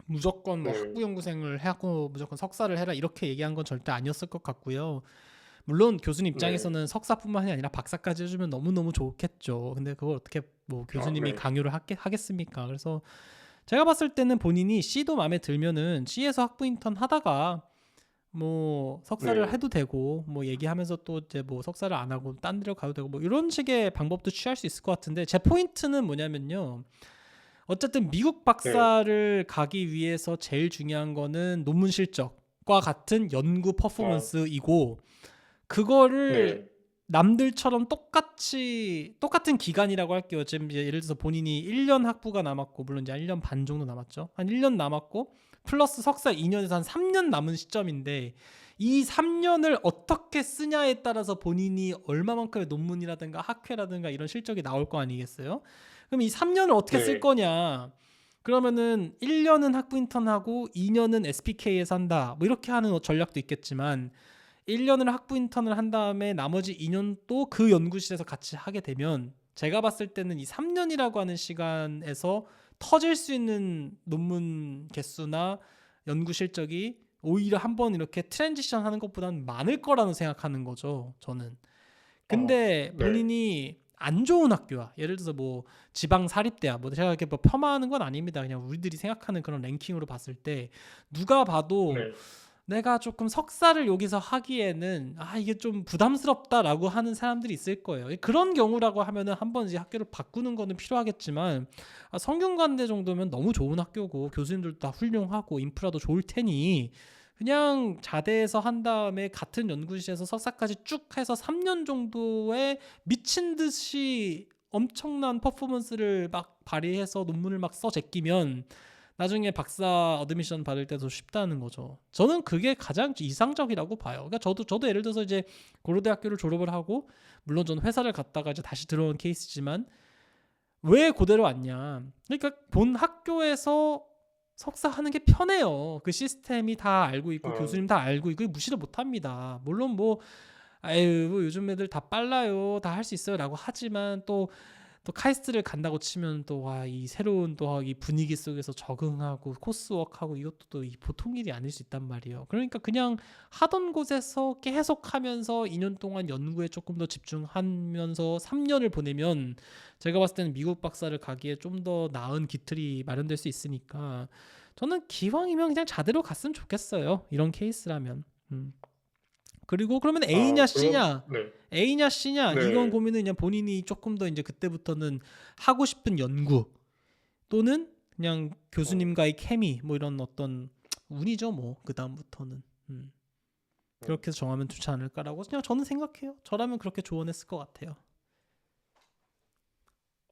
무조건 뭐 네, 학부 연구생을 하고 무조건 석사를 해라 이렇게 얘기한 건 절대 아니었을 것 같고요. 물론 교수님 네, 입장에서는 석사뿐만이 아니라 박사까지 해주면 너무너무 좋겠죠. 근데 그걸 어떻게 뭐 교수님이 네, 강요를 하겠습니까? 그래서 제가 봤을 때는 본인이 C도 마음에 들면은 C에서 학부 인턴 하다가 뭐 석사를 네, 해도 되고 뭐 얘기하면서 또 이제 뭐 석사를 안 하고 딴 데로 가도 되고 뭐 이런 식의 방법도 취할 수 있을 것 같은데 제 포인트는 뭐냐면요. 어쨌든 미국 네, 박사를 가기 위해서 제일 중요한 거는 논문 실적과 같은 연구 아, 퍼포먼스이고 그거를 네, 남들처럼 똑같은 기간이라고 할게요. 지금 이제 예를 들어서 본인이 1년 학부가 남았고 물론 이제 1년 반 정도 남았죠. 한 1년 남았고 플러스 석사 2년에서 한 3년 남은 시점인데 이 3년을 어떻게 쓰냐에 따라서 본인이 얼마만큼의 논문이라든가 학회라든가 이런 실적이 나올 거 아니겠어요? 그럼 이 3년을 어떻게 쓸 네, 거냐? 그러면은 1년은 학부 인턴하고 2년은 SPK에서 한다. 뭐 이렇게 하는 전략도 있겠지만 1년을 학부 인턴을 한 다음에 나머지 2년 또 그 연구실에서 같이 하게 되면 제가 봤을 때는 이 3년이라고 하는 시간에서 터질 수 있는 논문 개수나 연구 실적이 오히려 한번 이렇게 트랜지션 하는 것보다는 많을 거라는 생각하는 거죠. 저는. 근데 네, 본인이 안 좋은 학교야. 예를 들어서 뭐 지방 사립대야. 뭐 제가 이렇게 뭐 폄하하는 건 아닙니다. 그냥 우리들이 생각하는 그런 랭킹으로 봤을 때 누가 봐도 네, 내가 조금 석사를 여기서 하기에는 이게 좀 부담스럽다라고 하는 사람들이 있을 거예요. 그런 경우라고 하면은 한번 이제 학교를 바꾸는 거는 필요하겠지만 성균관대 정도면 너무 좋은 학교고 교수님들도 다 훌륭하고 인프라도 좋을 테니 그냥 자대에서 한 다음에 같은 연구실에서 석사까지 쭉 해서 3년 정도의 미친 듯이 엄청난 퍼포먼스를 막 발휘해서 논문을 막 써 제끼면 나중에 박사 어드미션 받을 때도 쉽다는 거죠. 저는 그게 가장 이상적이라고 봐요. 그러니까 저도 예를 들어서 이제 고려대학교를 졸업을 하고 물론 저는 회사를 갔다가 이제 다시 들어온 케이스지만 왜 고대로 왔냐? 그러니까 본 학교에서 석사하는 게 편해요. 그 시스템이 다 알고 있고 아, 교수님 다 알고 있고 무시를 못 합니다. 물론 뭐 아유 뭐 요즘 애들 다 빨라요. 다 할 수 있어요라고 하지만 또 카이스트를 간다고 치면 또 와 이 새로운 또 이 분위기 속에서 적응하고 코스워크하고 이것도 또 이 보통 일이 아닐 수 있단 말이에요. 그러니까 그냥 하던 곳에서 계속 하면서 2년 동안 연구에 조금 더 집중하면서 3년을 보내면 제가 봤을 때는 미국 박사를 가기에 좀 더 나은 기틀이 마련될 수 있으니까 저는 기왕이면 그냥 자대로 갔으면 좋겠어요. 이런 케이스라면. 음. 그리고 그러면 A냐 C냐? 네, A냐 C냐? 이건 네, 고민은 그냥 본인이 조금 더 이제 그때부터는 하고 싶은 연구 또는 그냥 어, 교수님과의 케미 뭐 이런 어떤 운이죠 뭐 그 다음부터는 어, 그렇게 해서 정하면 좋지 않을까라고 그냥 저는 생각해요. 저라면 그렇게 조언했을 것 같아요.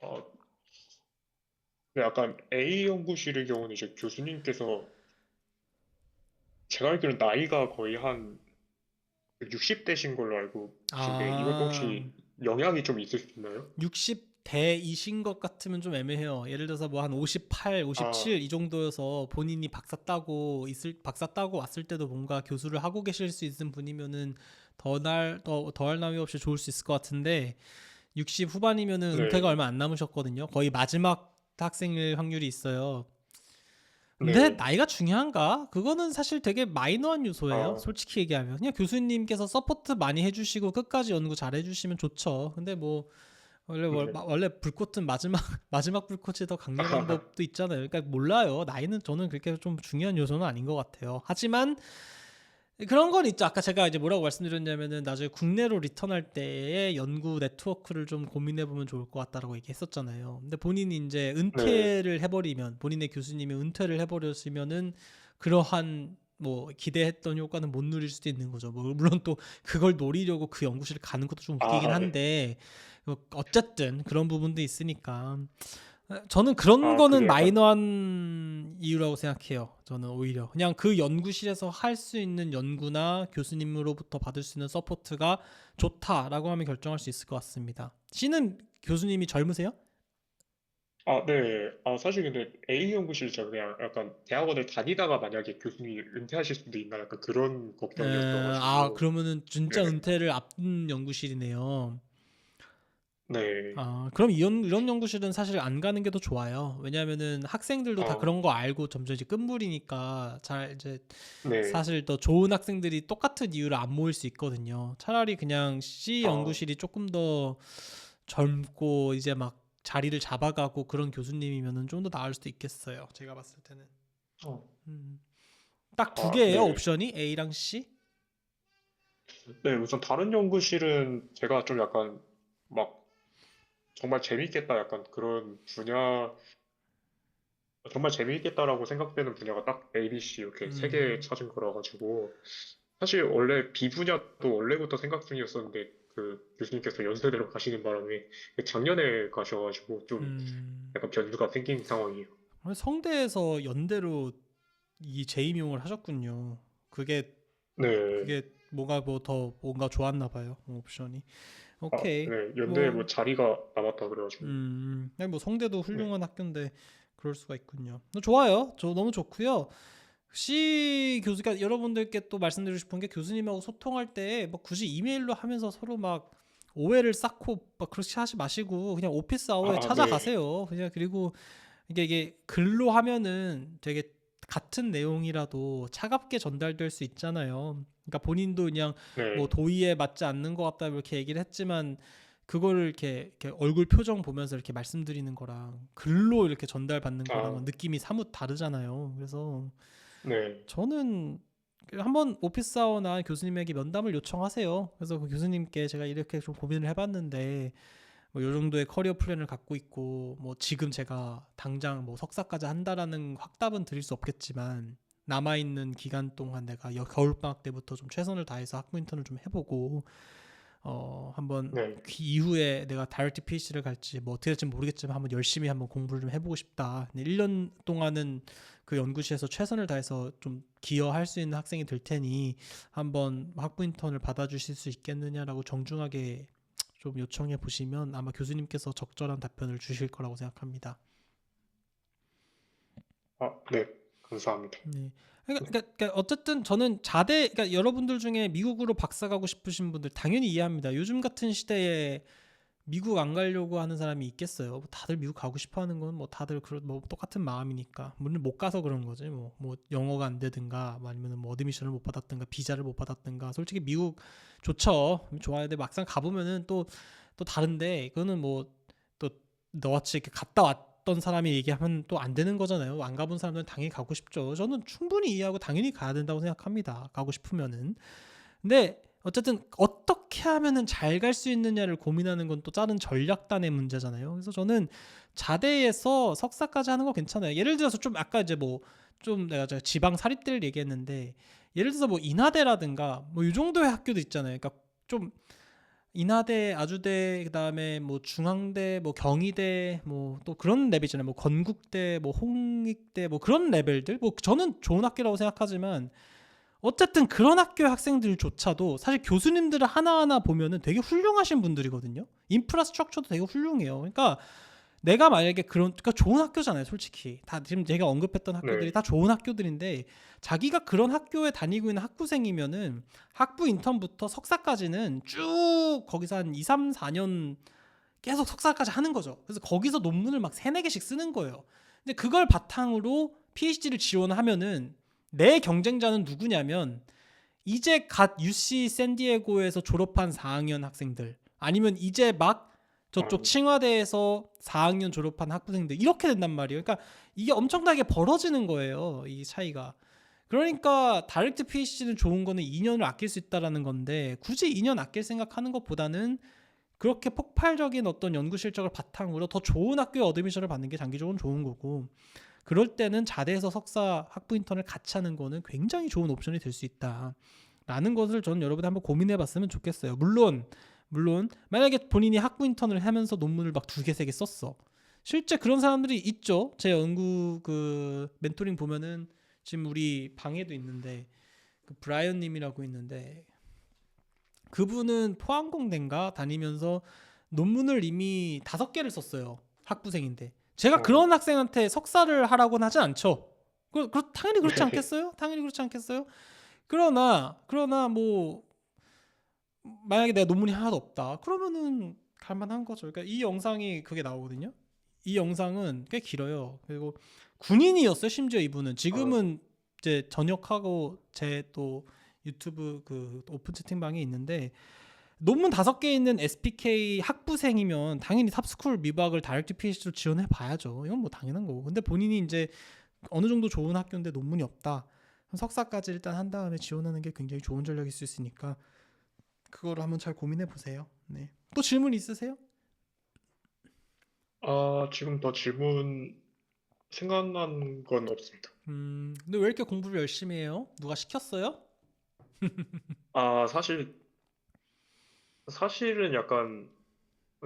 어, 네, 약간 A 연구실의 경우는 이제 교수님께서 제가 알기로는 나이가 거의 한 60대신 걸로 알고 계신데 이것도 아 혹시 영향이 좀 있을 수 있나요? 60대이신 것 같으면 좀 애매해요. 예를 들어서 뭐 한 58, 아, 57 이 정도여서 본인이 박사 따고 왔을 때도 뭔가 교수를 하고 계실 수 있는 분이면은 더할 나위 없이 좋을 수 있을 것 같은데 60 후반이면은 은퇴가 네, 얼마 안 남으셨거든요. 거의 마지막 학생일 확률이 있어요. 근데 네, 나이가 중요한가? 그거는 사실 되게 마이너한 요소예요. 아, 솔직히 얘기하면. 그냥 교수님께서 서포트 많이 해주시고 끝까지 연구 잘 해주시면 좋죠. 근데 뭐 네, 원래 불꽃은 마지막 마지막 불꽃이 더 강렬한 법도 있잖아요. 그러니까 몰라요. 나이는 저는 그렇게 좀 중요한 요소는 아닌 것 같아요. 하지만 그런 건 있죠. 아까 제가 이제 뭐라고 말씀드렸냐면은 나중에 국내로 리턴할 때의 연구 네트워크를 좀 고민해 보면 좋을 것 같다라고 얘기했었잖아요. 근데 본인이 이제 네. 은퇴를 해버리면 본인의 교수님이 은퇴를 해버렸으면은 그러한 뭐 기대했던 효과는 못 누릴 수도 있는 거죠. 뭐 물론 또 그걸 노리려고 그 연구실을 가는 것도 좀 웃기긴 네. 한데 어쨌든 그런 부분도 있으니까 저는 그런 거는 그게 약간, 마이너한 이유라고 생각해요. 저는 오히려 그냥 그 연구실에서 할 수 있는 연구나 교수님으로부터 받을 수 있는 서포트가 좋다라고 하면 결정할 수 있을 것 같습니다. C는 교수님이 젊으세요? 네. 사실 근데 A 연구실 제가 그냥 약간 대학원을 다니다가 만약에 교수님이 은퇴하실 수도 있나 약간 그런 걱정이었어가지고. 그러면은 진짜 네. 은퇴를 앞둔 연구실이네요. 네. 그럼 이런 연구실은 사실 안 가는 게 더 좋아요. 왜냐하면은 학생들도 다 아, 그런 거 알고 점점 이제 끝물이니까 잘 이제 네. 사실 더 좋은 학생들이 똑같은 이유로 안 모일 수 있거든요. 차라리 그냥 C 아, 연구실이 조금 더 젊고 이제 막 자리를 잡아가고 그런 교수님이면은 좀 더 나을 수도 있겠어요. 제가 봤을 때는. 어, 음. 딱 두 개예요, 네. 옵션이 A랑 C. 네, 우선 다른 연구실은 제가 좀 약간 막 정말 재밌겠다 약간 그런 분야, 정말 재미있겠다라고 생각되는 분야가 딱 A, B, C 이렇게 세 개 음. 찾은 거라 가지고 사실 원래 B 분야도 원래부터 생각 중이었었는데 그 교수님께서 연세대로 가시는 바람에 작년에 가셔가지고 좀 음. 약간 변수가 생긴 상황이에요. 성대에서 연대로 이 재임용을 하셨군요. 그게 네. 그게 뭔가 뭐 더 뭔가 좋았나 봐요. 옵션이. 오케이. 네. 연대에 뭐 뭐 자리가 남았다 그래가지고. 아니 뭐 성대도 네. 훌륭한 학교인데 그럴 수가 있군요. 좋아요. 저 너무 좋고요. C 교수가 여러분들께 또 말씀드리고 싶은 게 교수님하고 소통할 때 뭐 굳이 이메일로 하면서 서로 막 오해를 쌓고 막 그렇게 하지 마시고 그냥 오피스 아워에 네. 찾아가세요. 그냥 그리고 이게 글로 하면은 되게 같은 내용이라도 차갑게 전달될 수 있잖아요. 그러니까 본인도 그냥 뭐 네. 도의에 맞지 않는 것 같다 이렇게 얘기를 했지만 그거를 이렇게 얼굴 표정 보면서 이렇게 말씀드리는 거랑 글로 이렇게 전달받는 아, 거랑은 느낌이 사뭇 다르잖아요. 그래서 네. 저는 한번 오피스아워나 교수님에게 면담을 요청하세요. 그래서 그 교수님께 제가 이렇게 좀 고민을 해봤는데 뭐 요 정도의 커리어 플랜을 갖고 있고 뭐 지금 제가 당장 뭐 석사까지 한다라는 확답은 드릴 수 없겠지만 남아 있는 기간 동안 내가 겨울 방학 때부터 좀 최선을 다해서 학부 인턴을 좀 해보고 한번 네. 그 이후에 내가 다이렉트 PhD를 갈지 뭐 어떻게 될지 모르겠지만 한번 열심히 한번 공부를 좀 해보고 싶다. 1년 동안은 그 연구실에서 최선을 다해서 좀 기여할 수 있는 학생이 될 테니 한번 학부 인턴을 받아주실 수 있겠느냐라고 정중하게 좀 요청해 보시면 아마 교수님께서 적절한 답변을 주실 거라고 생각합니다. 네. 감사합니다. 네. 그러니까 어쨌든 저는 자대 그러니까 여러분들 중에 미국으로 박사 가고 싶으신 분들 당연히 이해합니다. 요즘 같은 시대에 미국 안 가려고 하는 사람이 있겠어요. 뭐 다들 미국 가고 싶어 하는 건 뭐 다들 뭐 똑같은 마음이니까. 물론 못 가서 그런 거지. 뭐 영어가 안 되든가 뭐 아니면 뭐 어드미션을 못 받았든가 비자를 못 받았든가. 솔직히 미국 좋죠. 좋아야 돼. 막상 가보면은 또 다른데 그거는 뭐 또 너같이 이렇게 갔다 왔던 사람이 얘기하면 또 안 되는 거잖아요. 안 가본 사람들은 당연히 가고 싶죠. 저는 충분히 이해하고 당연히 가야 된다고 생각합니다. 가고 싶으면은. 근데 어쨌든 어떻게 하면은 잘 갈 수 있느냐를 고민하는 건 또 다른 전략단의 문제잖아요. 그래서 저는 자대에서 석사까지 하는 거 괜찮아요. 예를 들어서 좀 아까 이제 뭐 좀 내가 저 지방 사립대를 얘기했는데 예를 들어서 뭐 인하대라든가 뭐 이 정도의 학교도 있잖아요. 그러니까 좀 인하대, 아주대, 그다음에 뭐 중앙대, 뭐 경희대, 뭐 또 그런 레벨이잖아요. 뭐 건국대, 뭐 홍익대, 뭐 그런 레벨들. 뭐 저는 좋은 학교라고 생각하지만 어쨌든 그런 학교의 학생들조차도 사실 교수님들을 하나하나 보면은 되게 훌륭하신 분들이거든요. 인프라스트럭처도 되게 훌륭해요. 그러니까 내가 만약에 그러니까 좋은 학교잖아요, 솔직히. 다 지금 제가 언급했던 학교들이 네. 다 좋은 학교들인데 자기가 그런 학교에 다니고 있는 학부생이면은 학부 인턴부터 석사까지는 쭉 거기서 한 2, 3, 4년 계속 석사까지 하는 거죠. 그래서 거기서 논문을 막 3, 4개씩 쓰는 거예요. 근데 그걸 바탕으로 PhD를 지원하면은 내 경쟁자는 누구냐면 이제 갓 UC 샌디에고에서 졸업한 4학년 학생들 아니면 이제 막 저쪽 아, 칭화대에서 4학년 졸업한 학부생들 이렇게 된단 말이에요. 그러니까 이게 엄청나게 벌어지는 거예요. 이 차이가. 그러니까 다이렉트 PhD는 좋은 거는 2년을 아낄 수 있다라는 건데 굳이 2년 아낄 생각하는 것보다는 그렇게 폭발적인 어떤 연구 실적을 바탕으로 더 좋은 학교에 어드미션을 받는 게 장기적으로 좋은 거고 그럴 때는 자대에서 석사 학부 인턴을 같이 하는 거는 굉장히 좋은 옵션이 될 수 있다라는 것을 저는 여러분이 한번 고민해 봤으면 좋겠어요. 물론 만약에 본인이 학부 인턴을 하면서 논문을 막 2개, 3개 썼어. 실제 그런 사람들이 있죠. 제 연구 그 멘토링 보면은 지금 우리 방에도 있는데 그 브라이언 님이라고 있는데 그분은 포항공대인가 다니면서 논문을 이미 5개를 썼어요. 학부생인데. 제가 어, 그런 학생한테 석사를 하라고는 하진 않죠. 당연히 그렇지 네. 않겠어요? 당연히 그렇지 않겠어요? 그러나 뭐 만약에 내가 논문이 하나도 없다. 그러면은 갈만한 거죠. 그러니까 이 영상이 그게 나오거든요. 이 영상은 꽤 길어요. 그리고 군인이었어요. 심지어 이분은 아, 지금은 이제 전역하고 제 또 유튜브 그 오픈 채팅방에 있는데 논문 5개 있는 SPK 학부생이면 당연히 탑스쿨 미박을 다이렉트 PhD로 지원해 봐야죠. 이건 뭐 당연한 거고. 근데 본인이 이제 어느 정도 좋은 학교인데 논문이 없다. 그럼 석사까지 일단 한 다음에 지원하는 게 굉장히 좋은 전략일 수 있으니까 그거를 한번 잘 고민해 보세요. 네. 또 질문 있으세요? 지금 더 질문 생각난 건 없습니다. 근데 왜 이렇게 공부를 열심히 해요? 누가 시켰어요? 아, 사실은 약간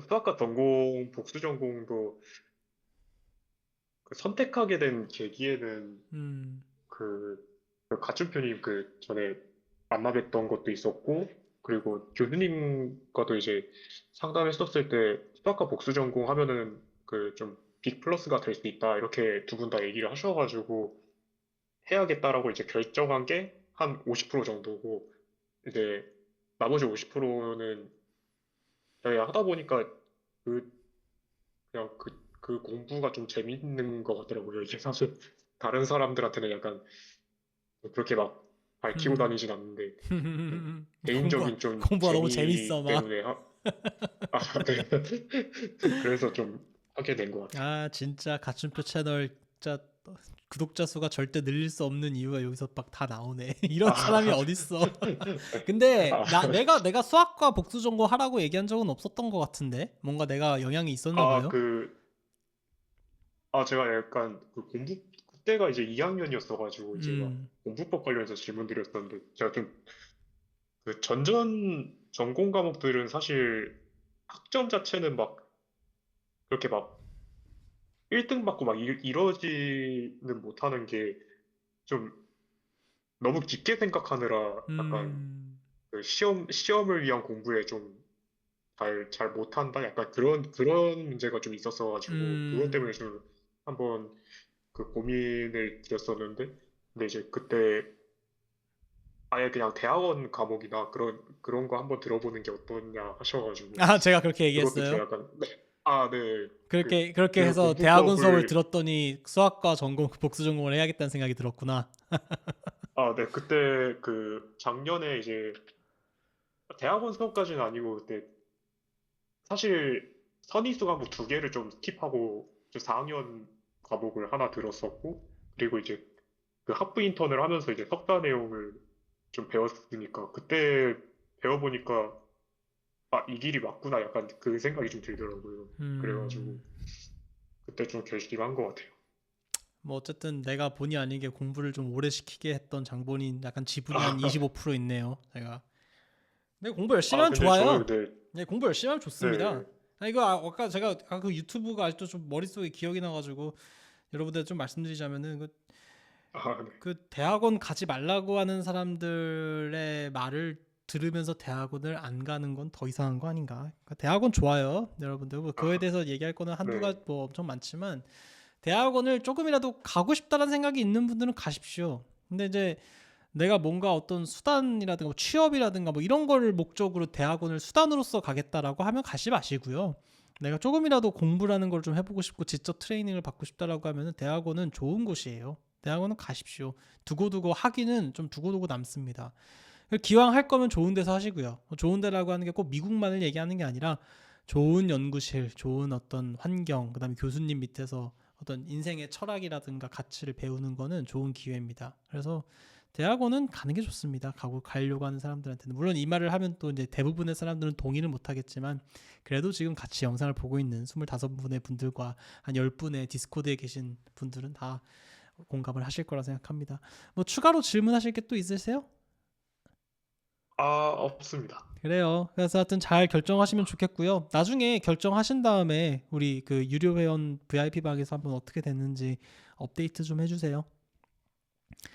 수학과 전공, 복수 전공도 그 선택하게 된 계기에는 음, 그, 그 가춘표님 그 전에 만나뵀던 것도 있었고, 그리고 교수님과도 이제 상담했었을 때 수학과 복수 전공 하면은 그 좀 빅 플러스가 될 수 있다, 이렇게 두 분 다 얘기를 하셔가지고 해야겠다라고 이제 결정한 게 한 50% 정도고, 이제 나머지 50%는 저희가 하다 보니까 그, 그냥 그 공부가 좀 재밌는 것 같더라고요. 이게 사실 다른 사람들한테는 약간 그렇게 막 밝히고 음. 다니진 않는데, 그 개인적인 좀 공부가 너무 재밌어 재미 막. 때문에 네. 그래서 좀 하게 된 것 같아요. 아 진짜 가춘표 채널 진짜 구독자 수가 절대 늘릴 수 없는 이유가 여기서 막 다 나오네. 이런 사람이 아, 어딨어? 근데 아, 내가 수학과 복수 전공 하라고 얘기한 적은 없었던 것 같은데 뭔가 내가 영향이 있었나 아, 봐요. 제가 약간 그 그때가 이제 2학년이었어가지고 제가 음, 공부법 관련해서 질문 드렸었는데, 제가 좀 그 전공 과목들은 사실 학점 자체는 막 그렇게 막 1등 받고 막 이러지는 못하는 게 좀 너무 깊게 생각하느라 약간 음, 그 시험을 위한 공부에 좀 잘 못한다? 약간 그런 문제가 좀 있었어가지고, 그것 때문에 음. 좀 한번 그 고민을 드렸었는데, 근데 이제 그때 아예 그냥 대학원 과목이나 그런 거 한번 들어보는 게 어떠냐 하셔가지고, 아 제가 그렇게 그것도 얘기했어요. 제가 약간, 네, 네, 그렇게 그 해서 대학원 수업을 공부법을, 들었더니 수학과 전공 복수 전공을 해야겠다는 생각이 들었구나. 네, 그때 그 작년에 이제 대학원 수업까지는 아니고, 그때 사실 선의수 과목 2개를 좀 스킵하고 저 4학년 과목을 하나 들었었고, 그리고 이제 그 학부 인턴을 하면서 이제 석사 내용을 좀 배웠으니까 그때 배워보니까 이 길이 맞구나, 약간 그 생각이 좀 들더라고요. 그래가지고 음. 그때 좀 결심한 것 같아요. 뭐 어쨌든 내가 본의 아니게 공부를 좀 오래 시키게 했던 장본인 약간 지분이 한 아, 25% 있네요. 제가. 근데 공부 열심히 하면 근데 저는 좋아요. 근데, 네, 공부 열심히 하면 좋습니다. 네, 이거 아까 제가 그 유튜브가 아직도 좀 머릿속에 기억이 나가지고 여러분들 좀 말씀드리자면은 네. 그 대학원 가지 말라고 하는 사람들의 말을 들으면서 대학원을 안 가는 건 더 이상한 거 아닌가? 그러니까 대학원 좋아요, 여러분들. 뭐 그거에 아, 대해서 얘기할 거는 한두 네. 가지 뭐 엄청 많지만 대학원을 조금이라도 가고 싶다는 생각이 있는 분들은 가십시오. 근데 이제 내가 뭔가 어떤 수단이라든가 뭐 취업이라든가 뭐 이런 거를 목적으로 대학원을 수단으로서 가겠다라고 하면 가지 마시고요. 내가 조금이라도 공부라는 걸 좀 해보고 싶고 지적 트레이닝을 받고 싶다라고 하면 대학원은 좋은 곳이에요. 대학원은 가십시오. 두고두고 하기는 좀 두고두고 남습니다. 기왕 할 거면 좋은 데서 하시고요. 좋은 데라고 하는 게 꼭 미국만을 얘기하는 게 아니라 좋은 연구실, 좋은 어떤 환경, 그다음에 교수님 밑에서 어떤 인생의 철학이라든가 가치를 배우는 거는 좋은 기회입니다. 그래서 대학원은 가는 게 좋습니다. 가려고 하는 사람들한테는. 물론 이 말을 하면 또 이제 대부분의 사람들은 동의를 못 하겠지만, 그래도 지금 같이 영상을 보고 있는 25분의 분들과 한 10분의 디스코드에 계신 분들은 다 공감을 하실 거라 생각합니다. 뭐 추가로 질문하실 게 또 있으세요? 아, 없습니다. 그래요. 그래서 하여튼 잘 결정하시면 좋겠고요. 나중에 결정하신 다음에 우리 그 유료 회원 VIP 방에서 한번 어떻게 됐는지 업데이트 좀 해주세요.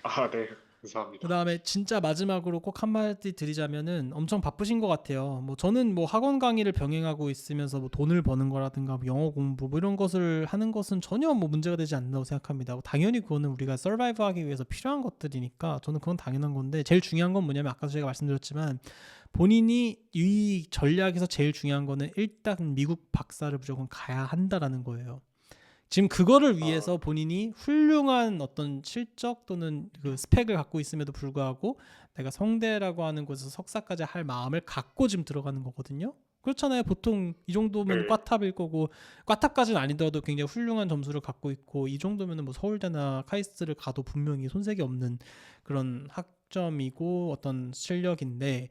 아, 네, 감사합니다. 그다음에 진짜 마지막으로 꼭 한마디 드리자면은, 엄청 바쁘신 것 같아요. 뭐 저는 뭐 학원 강의를 병행하고 있으면서 뭐 돈을 버는 거라든가 뭐 영어 공부 뭐 이런 것을 하는 것은 전혀 뭐 문제가 되지 않는다고 생각합니다. 뭐 당연히 그거는 우리가 서바이브 하기 위해서 필요한 것들이니까 저는 그건 당연한 건데, 제일 중요한 건 뭐냐면 아까도 제가 말씀드렸지만, 본인이 이 전략에서 제일 중요한 거는 일단 미국 박사를 무조건 가야 한다라는 거예요. 지금 그거를 아, 위해서 본인이 훌륭한 어떤 실적 또는 그 스펙을 갖고 있음에도 불구하고 내가 성대라고 하는 곳에서 석사까지 할 마음을 갖고 지금 들어가는 거거든요. 그렇잖아요. 보통 이 정도면 네. 꽈탑일 거고, 꽈탑까지는 아니더라도 굉장히 훌륭한 점수를 갖고 있고, 이 정도면 뭐 서울대나 카이스트를 가도 분명히 손색이 없는 그런 학점이고 어떤 실력인데,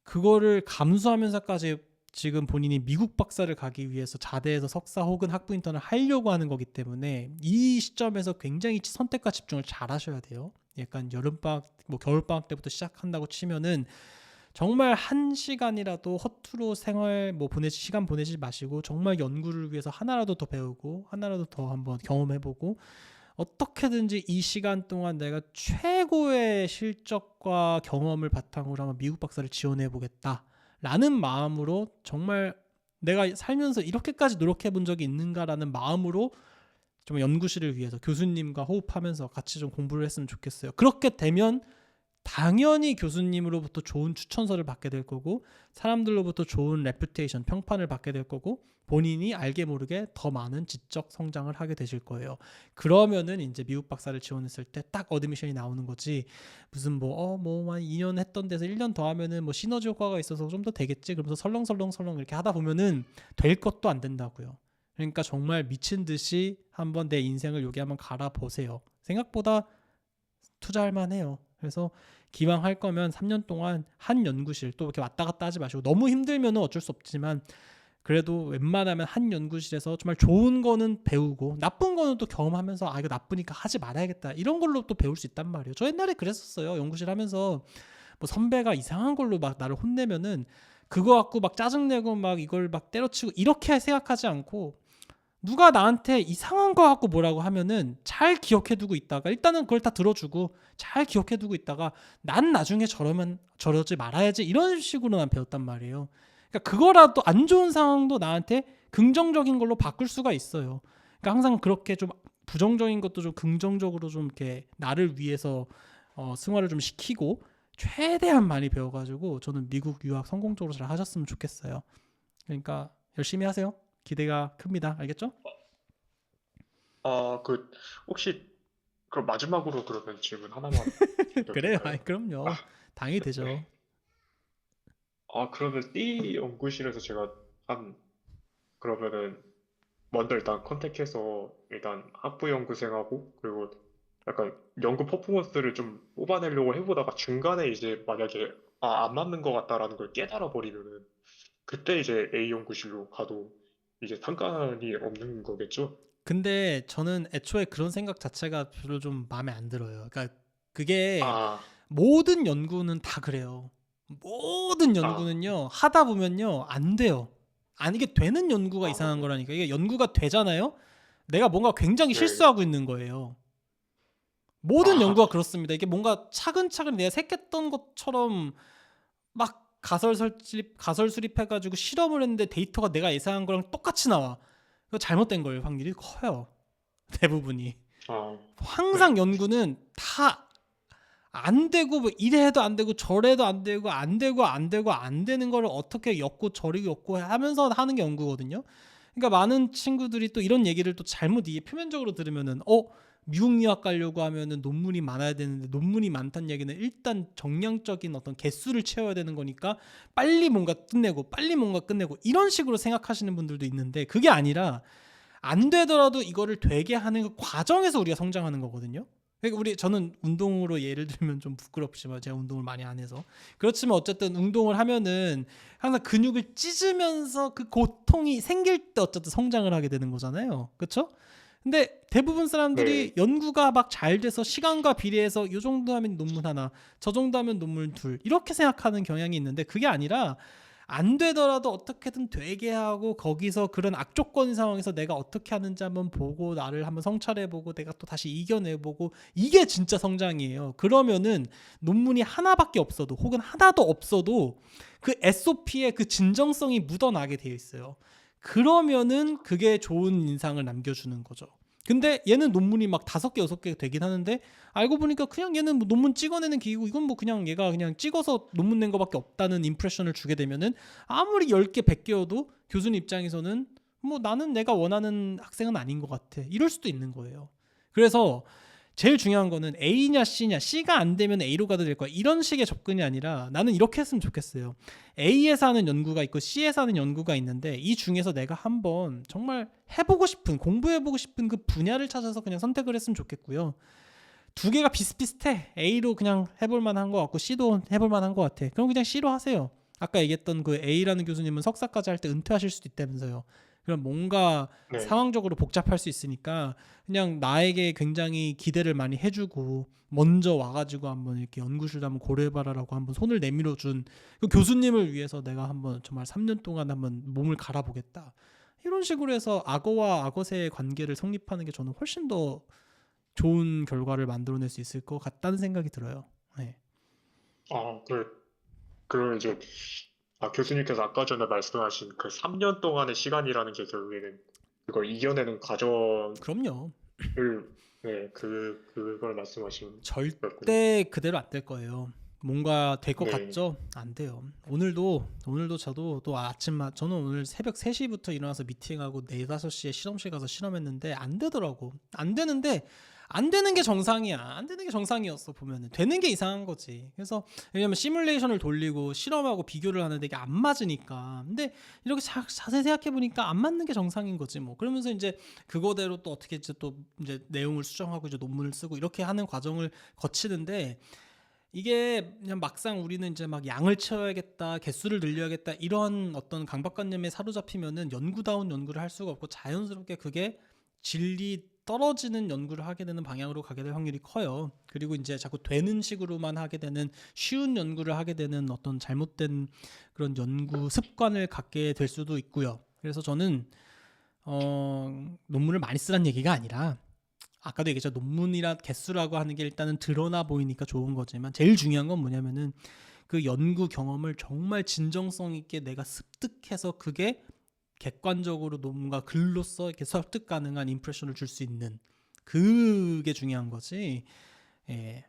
그거를 감수하면서까지 지금 본인이 미국 박사를 가기 위해서 자대에서 석사 혹은 학부 인턴을 하려고 하는 거기 때문에, 이 시점에서 굉장히 선택과 집중을 잘 하셔야 돼요. 약간 여름방학, 뭐 겨울방학 때부터 시작한다고 치면은 정말 한 시간이라도 허투루 생활 뭐 시간 보내지 마시고, 정말 연구를 위해서 하나라도 더 배우고 하나라도 더 한번 경험해보고, 어떻게든지 이 시간 동안 내가 최고의 실적과 경험을 바탕으로 한번 미국 박사를 지원해 보겠다 라는 마음으로, 정말 내가 살면서 이렇게까지 노력해 본 적이 있는가라는 마음으로 좀 연구실을 위해서 교수님과 호흡하면서 같이 좀 공부를 했으면 좋겠어요. 그렇게 되면 당연히 교수님으로부터 좋은 추천서를 받게 될 거고, 사람들로부터 좋은 레퓨테이션, 평판을 받게 될 거고, 본인이 알게 모르게 더 많은 지적 성장을 하게 되실 거예요. 그러면은 이제 미국 박사를 지원했을 때 딱 어드미션이 나오는 거지, 무슨 한 2년 했던 데서 1년 더 하면은 뭐 시너지 효과가 있어서 좀 더 되겠지, 그러면서 설렁설렁 이렇게 하다 보면은 될 것도 안 된다고요. 그러니까 정말 미친 듯이 한번 내 인생을 여기 한번 갈아보세요. 생각보다 투자할 만해요. 그래서 기왕 할 거면 3년 동안 한 연구실, 또 이렇게 왔다 갔다 하지 마시고, 너무 힘들면 어쩔 수 없지만 그래도 웬만하면 한 연구실에서 정말 좋은 거는 배우고 나쁜 거는 또 경험하면서, 아 이거 나쁘니까 하지 말아야겠다, 이런 걸로 또 배울 수 있단 말이에요. 저 옛날에 그랬었어요. 연구실 하면서 뭐 선배가 이상한 걸로 막 나를 혼내면은 그거 갖고 막 짜증내고 막 이걸 막 때려치고 이렇게 생각하지 않고, 누가 나한테 이상한 거 갖고 뭐라고 하면은 잘 기억해두고 있다가, 일단은 그걸 다 들어주고 잘 기억해두고 있다가, 난 나중에 저러면 저러지 말아야지, 이런 식으로 난 배웠단 말이에요. 그러니까 그거라도 안 좋은 상황도 나한테 긍정적인 걸로 바꿀 수가 있어요. 그러니까 항상 그렇게 좀 부정적인 것도 좀 긍정적으로 좀 이렇게 나를 위해서 승화를 좀 시키고 최대한 많이 배워가지고, 저는 미국 유학 성공적으로 잘 하셨으면 좋겠어요. 그러니까 열심히 하세요. 기대가 큽니다. 알겠죠? 아, 혹시, 그럼 마지막으로 그러면 질문 하나만 드려도 그래요. 될까요? 아이, 아, 그럼요. 당연히 네. 되죠. 아, 그러면 띠 연구실에서 제가 한, 그러면은, 먼저 일단 컨택해서 일단 학부 연구생하고, 그리고 약간 연구 퍼포먼스를 좀 뽑아내려고 해보다가 중간에 이제 만약에, 아, 안 맞는 것 같다라는 걸 깨달아 버리면은, 그때 이제 A 연구실로 가도 이제 상관이 없는 거겠죠? 근데 저는 애초에 그런 생각 자체가 별로 좀 마음에 안 들어요. 그러니까 그게, 아, 모든 연구는 다 그래요. 모든 아, 연구는요, 하다 보면요, 안 돼요. 이게 되는 연구가 아, 이상한 네. 거라니까. 이게 연구가 되잖아요? 내가 뭔가 굉장히 네. 실수하고 있는 거예요. 모든 아, 연구가 그렇습니다. 이게 뭔가 차근차근 내가 생각했던 것처럼 막 가설 수립해가지고 실험을 했는데 데이터가 내가 예상한 거랑 똑같이 나와. 이거 잘못된 거예요. 확률이 커요. 대부분이. 아, 네. 항상 연구는 다 안 되고, 뭐 이래도 안 되고 저래도 안 되고 안 되고 안 되고 안 되는 거를 어떻게 엮고 저리 엮고 하면서 하는 게 연구거든요. 그러니까 많은 친구들이 또 이런 얘기를 또 잘못 이게 표면적으로 들으면은, 미국 유학 가려고 하면은 논문이 많아야 되는데, 논문이 많다는 얘기는 일단 정량적인 어떤 개수를 채워야 되는 거니까 빨리 뭔가 끝내고 이런 식으로 생각하시는 분들도 있는데, 그게 아니라 안 되더라도 이거를 되게 하는 그 과정에서 우리가 성장하는 거거든요. 그러니까 저는 운동으로 예를 들면 좀 부끄럽지만 제가 운동을 많이 안 해서 그렇지만 어쨌든 운동을 하면은 항상 근육을 찢으면서 그 고통이 생길 때 어쨌든 성장을 하게 되는 거잖아요. 그렇죠? 근데 대부분 네, 사람들이 연구가 막 잘 돼서 시간과 비례해서 이 정도 하면 논문 하나, 저 정도 하면 논문 둘 이렇게 생각하는 경향이 있는데 그게 아니라 안 되더라도 어떻게든 되게 하고 거기서 그런 악조건 상황에서 내가 어떻게 하는지 한번 보고 나를 한번 성찰해보고 내가 또 다시 이겨내보고 이게 진짜 성장이에요. 그러면은 논문이 하나밖에 없어도 혹은 하나도 없어도 그 SOP에 그 진정성이 묻어나게 되어 있어요. 그러면은 그게 좋은 인상을 남겨주는 거죠. 근데 얘는 논문이 막 5개, 6개 되긴 하는데 알고 보니까 그냥 얘는 뭐 논문 찍어내는 기기고 이건 뭐 그냥 얘가 그냥 찍어서 논문 낸 거밖에 없다는 임프레션을 주게 되면은 아무리 10개, 100개여도 교수님 입장에서는 뭐 나는 내가 원하는 학생은 아닌 것 같아. 이럴 수도 있는 거예요. 그래서 제일 중요한 거는 A냐 C냐, C가 안 되면 A로 가도 될 거야. 이런 식의 접근이 아니라 나는 이렇게 했으면 좋겠어요. A에서 하는 연구가 있고 C에서 하는 연구가 있는데 이 중에서 내가 한번 정말 해보고 싶은, 공부해보고 싶은 그 분야를 찾아서 그냥 선택을 했으면 좋겠고요. 두 개가 비슷비슷해. A로 그냥 해볼 만한 것 같고 C도 해볼 만한 것 같아. 그럼 그냥 C로 하세요. 아까 얘기했던 그 A라는 교수님은 석사까지 할 때 은퇴하실 수도 있다면서요. 그럼 뭔가 네. 상황적으로 복잡할 수 있으니까 그냥 나에게 굉장히 기대를 많이 해주고 먼저 와가지고 한번 이렇게 연구실도 한번 고려해봐라라고 한번 손을 내밀어준 그 교수님을 위해서 내가 한번 정말 3년 동안 한번 몸을 갈아보겠다. 이런 식으로 해서 악어와 악어새의 관계를 성립하는 게 저는 훨씬 더 좋은 결과를 만들어낼 수 있을 것 같다는 생각이 들어요. 네. 아, 그럼 이제, 교수님께서 아까 전에 말씀하신 그 3년 동안의 시간이라는 게 결국에는 그걸 이겨내는 과정을, 그럼요. 네, 그걸 말씀하신 거였군요. 절대 그대로 안 될 거예요. 뭔가 될 것 네, 같죠? 안 돼요. 오늘도 저도 또 저는 오늘 새벽 3시부터 일어나서 미팅하고 4, 5시에 실험실 가서 실험했는데 안 되더라고. 안 되는데 안 되는 게 정상이야. 안 되는 게 정상이었어 보면은. 되는 게 이상한 거지. 그래서 왜냐면 시뮬레이션을 돌리고 실험하고 비교를 하는데 이게 안 맞으니까. 근데 이렇게 자세히 생각해 보니까 안 맞는 게 정상인 거지 뭐. 그러면서 이제 그거대로 또 어떻게 이제 내용을 수정하고 이제 논문을 쓰고 이렇게 하는 과정을 거치는데 이게 그냥 막상 우리는 이제 막 양을 채워야겠다, 개수를 늘려야겠다 이런 어떤 강박관념에 사로잡히면은 연구다운 연구를 할 수가 없고 자연스럽게 그게 질이 떨어지는 연구를 하게 되는 방향으로 가게 될 확률이 커요. 그리고 이제 자꾸 되는 식으로만 하게 되는 쉬운 연구를 하게 되는 어떤 잘못된 그런 연구 습관을 갖게 될 수도 있고요. 그래서 저는 논문을 많이 쓰라는 얘기가 아니라 아까도 얘기했죠. 논문이라 개수라고 하는 게 일단은 드러나 보이니까 좋은 거지만 제일 중요한 건 뭐냐면은 그 연구 경험을 정말 진정성 있게 내가 습득해서 그게 객관적으로 뭔가 글로써 이렇게 설득 가능한 임프레션을 줄 수 있는 그게 중요한 거지. 예.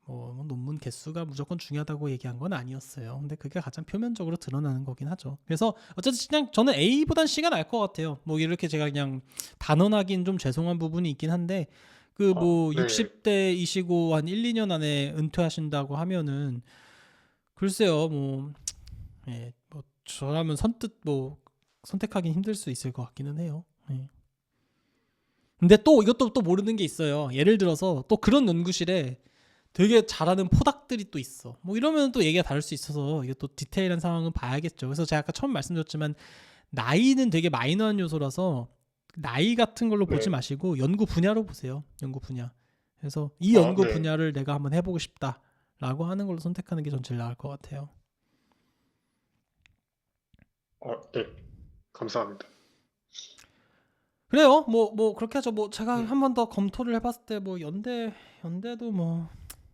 뭐 논문 개수가 무조건 중요하다고 얘기한 건 아니었어요. 근데 그게 가장 표면적으로 드러나는 거긴 하죠. 그래서 어쨌든 그냥 저는 A보단 C가 나을 것 같아요. 뭐 이렇게 제가 그냥 단언하긴 좀 죄송한 부분이 있긴 한데 그 뭐 네. 60대이시고 한 1, 2년 안에 은퇴하신다고 하면은 글쎄요. 뭐 예, 뭐 저라면 선뜻 뭐 선택하긴 힘들 수 있을 것 같기는 해요. 예. 근데 또 이것도 또 모르는 게 있어요. 예를 들어서 또 그런 연구실에 되게 잘하는 포닥들이 또 있어. 뭐 이러면 또 얘기가 다를 수 있어서 이게 또 디테일한 상황은 봐야겠죠. 그래서 제가 아까 처음 말씀드렸지만 나이는 되게 마이너한 요소라서 나이 같은 걸로 보지 네. 마시고 연구 분야로 보세요. 연구 분야. 그래서 이 연구 네. 분야를 내가 한번 해보고 싶다라고 하는 걸로 선택하는 게 전 제일 나을 것 같아요. 네. 감사합니다. 그래요. 뭐 그렇게 하죠. 뭐 제가 네. 한 번 더 검토를 해봤을 때 뭐 연대도 뭐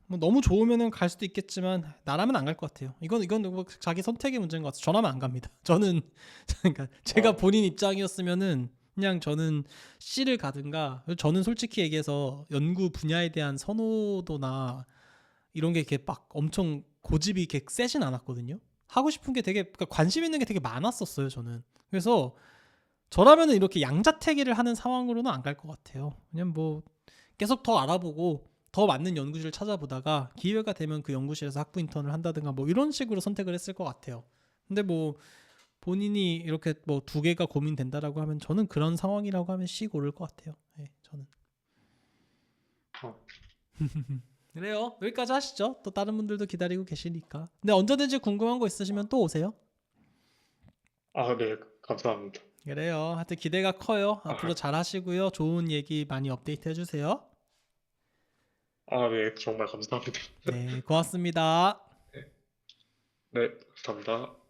너무 좋으면은 갈 수도 있겠지만 나라면 안 갈 것 같아요. 이건 뭐 자기 선택의 문제인 것 같아요. 저라면 안 갑니다. 저는 그러니까 제가 어, 본인 입장이었으면은 그냥 저는 C를 가든가 저는 솔직히 얘기해서 연구 분야에 대한 선호도나 이런 게 이렇게 막 엄청 고집이 이렇게 세진 않았거든요. 하고 싶은 게 되게 그러니까 관심 있는 게 되게 많았었어요. 저는 그래서 저라면은 이렇게 양자택일을 하는 상황으로는 안 갈 것 같아요. 그냥 뭐 계속 더 알아보고 더 맞는 연구실을 찾아보다가 기회가 되면 그 연구실에서 학부 인턴을 한다든가 뭐 이런 식으로 선택을 했을 것 같아요. 근데 뭐 본인이 이렇게 뭐 두 개가 고민된다라고 하면 저는 그런 상황이라고 하면 씩 오를 것 같아요. 네, 저는. 어, 그래요. 여기까지 하시죠. 또 다른 분들도 기다리고 계시니까. 근데 언제든지 궁금한 거 있으시면 또 오세요. 네, 감사합니다. 그래요. 하여튼 기대가 커요. 아, 앞으로 잘 하시고요. 좋은 얘기 많이 업데이트 해주세요. 네, 정말 감사합니다. 네, 고맙습니다. 네, 감사합니다.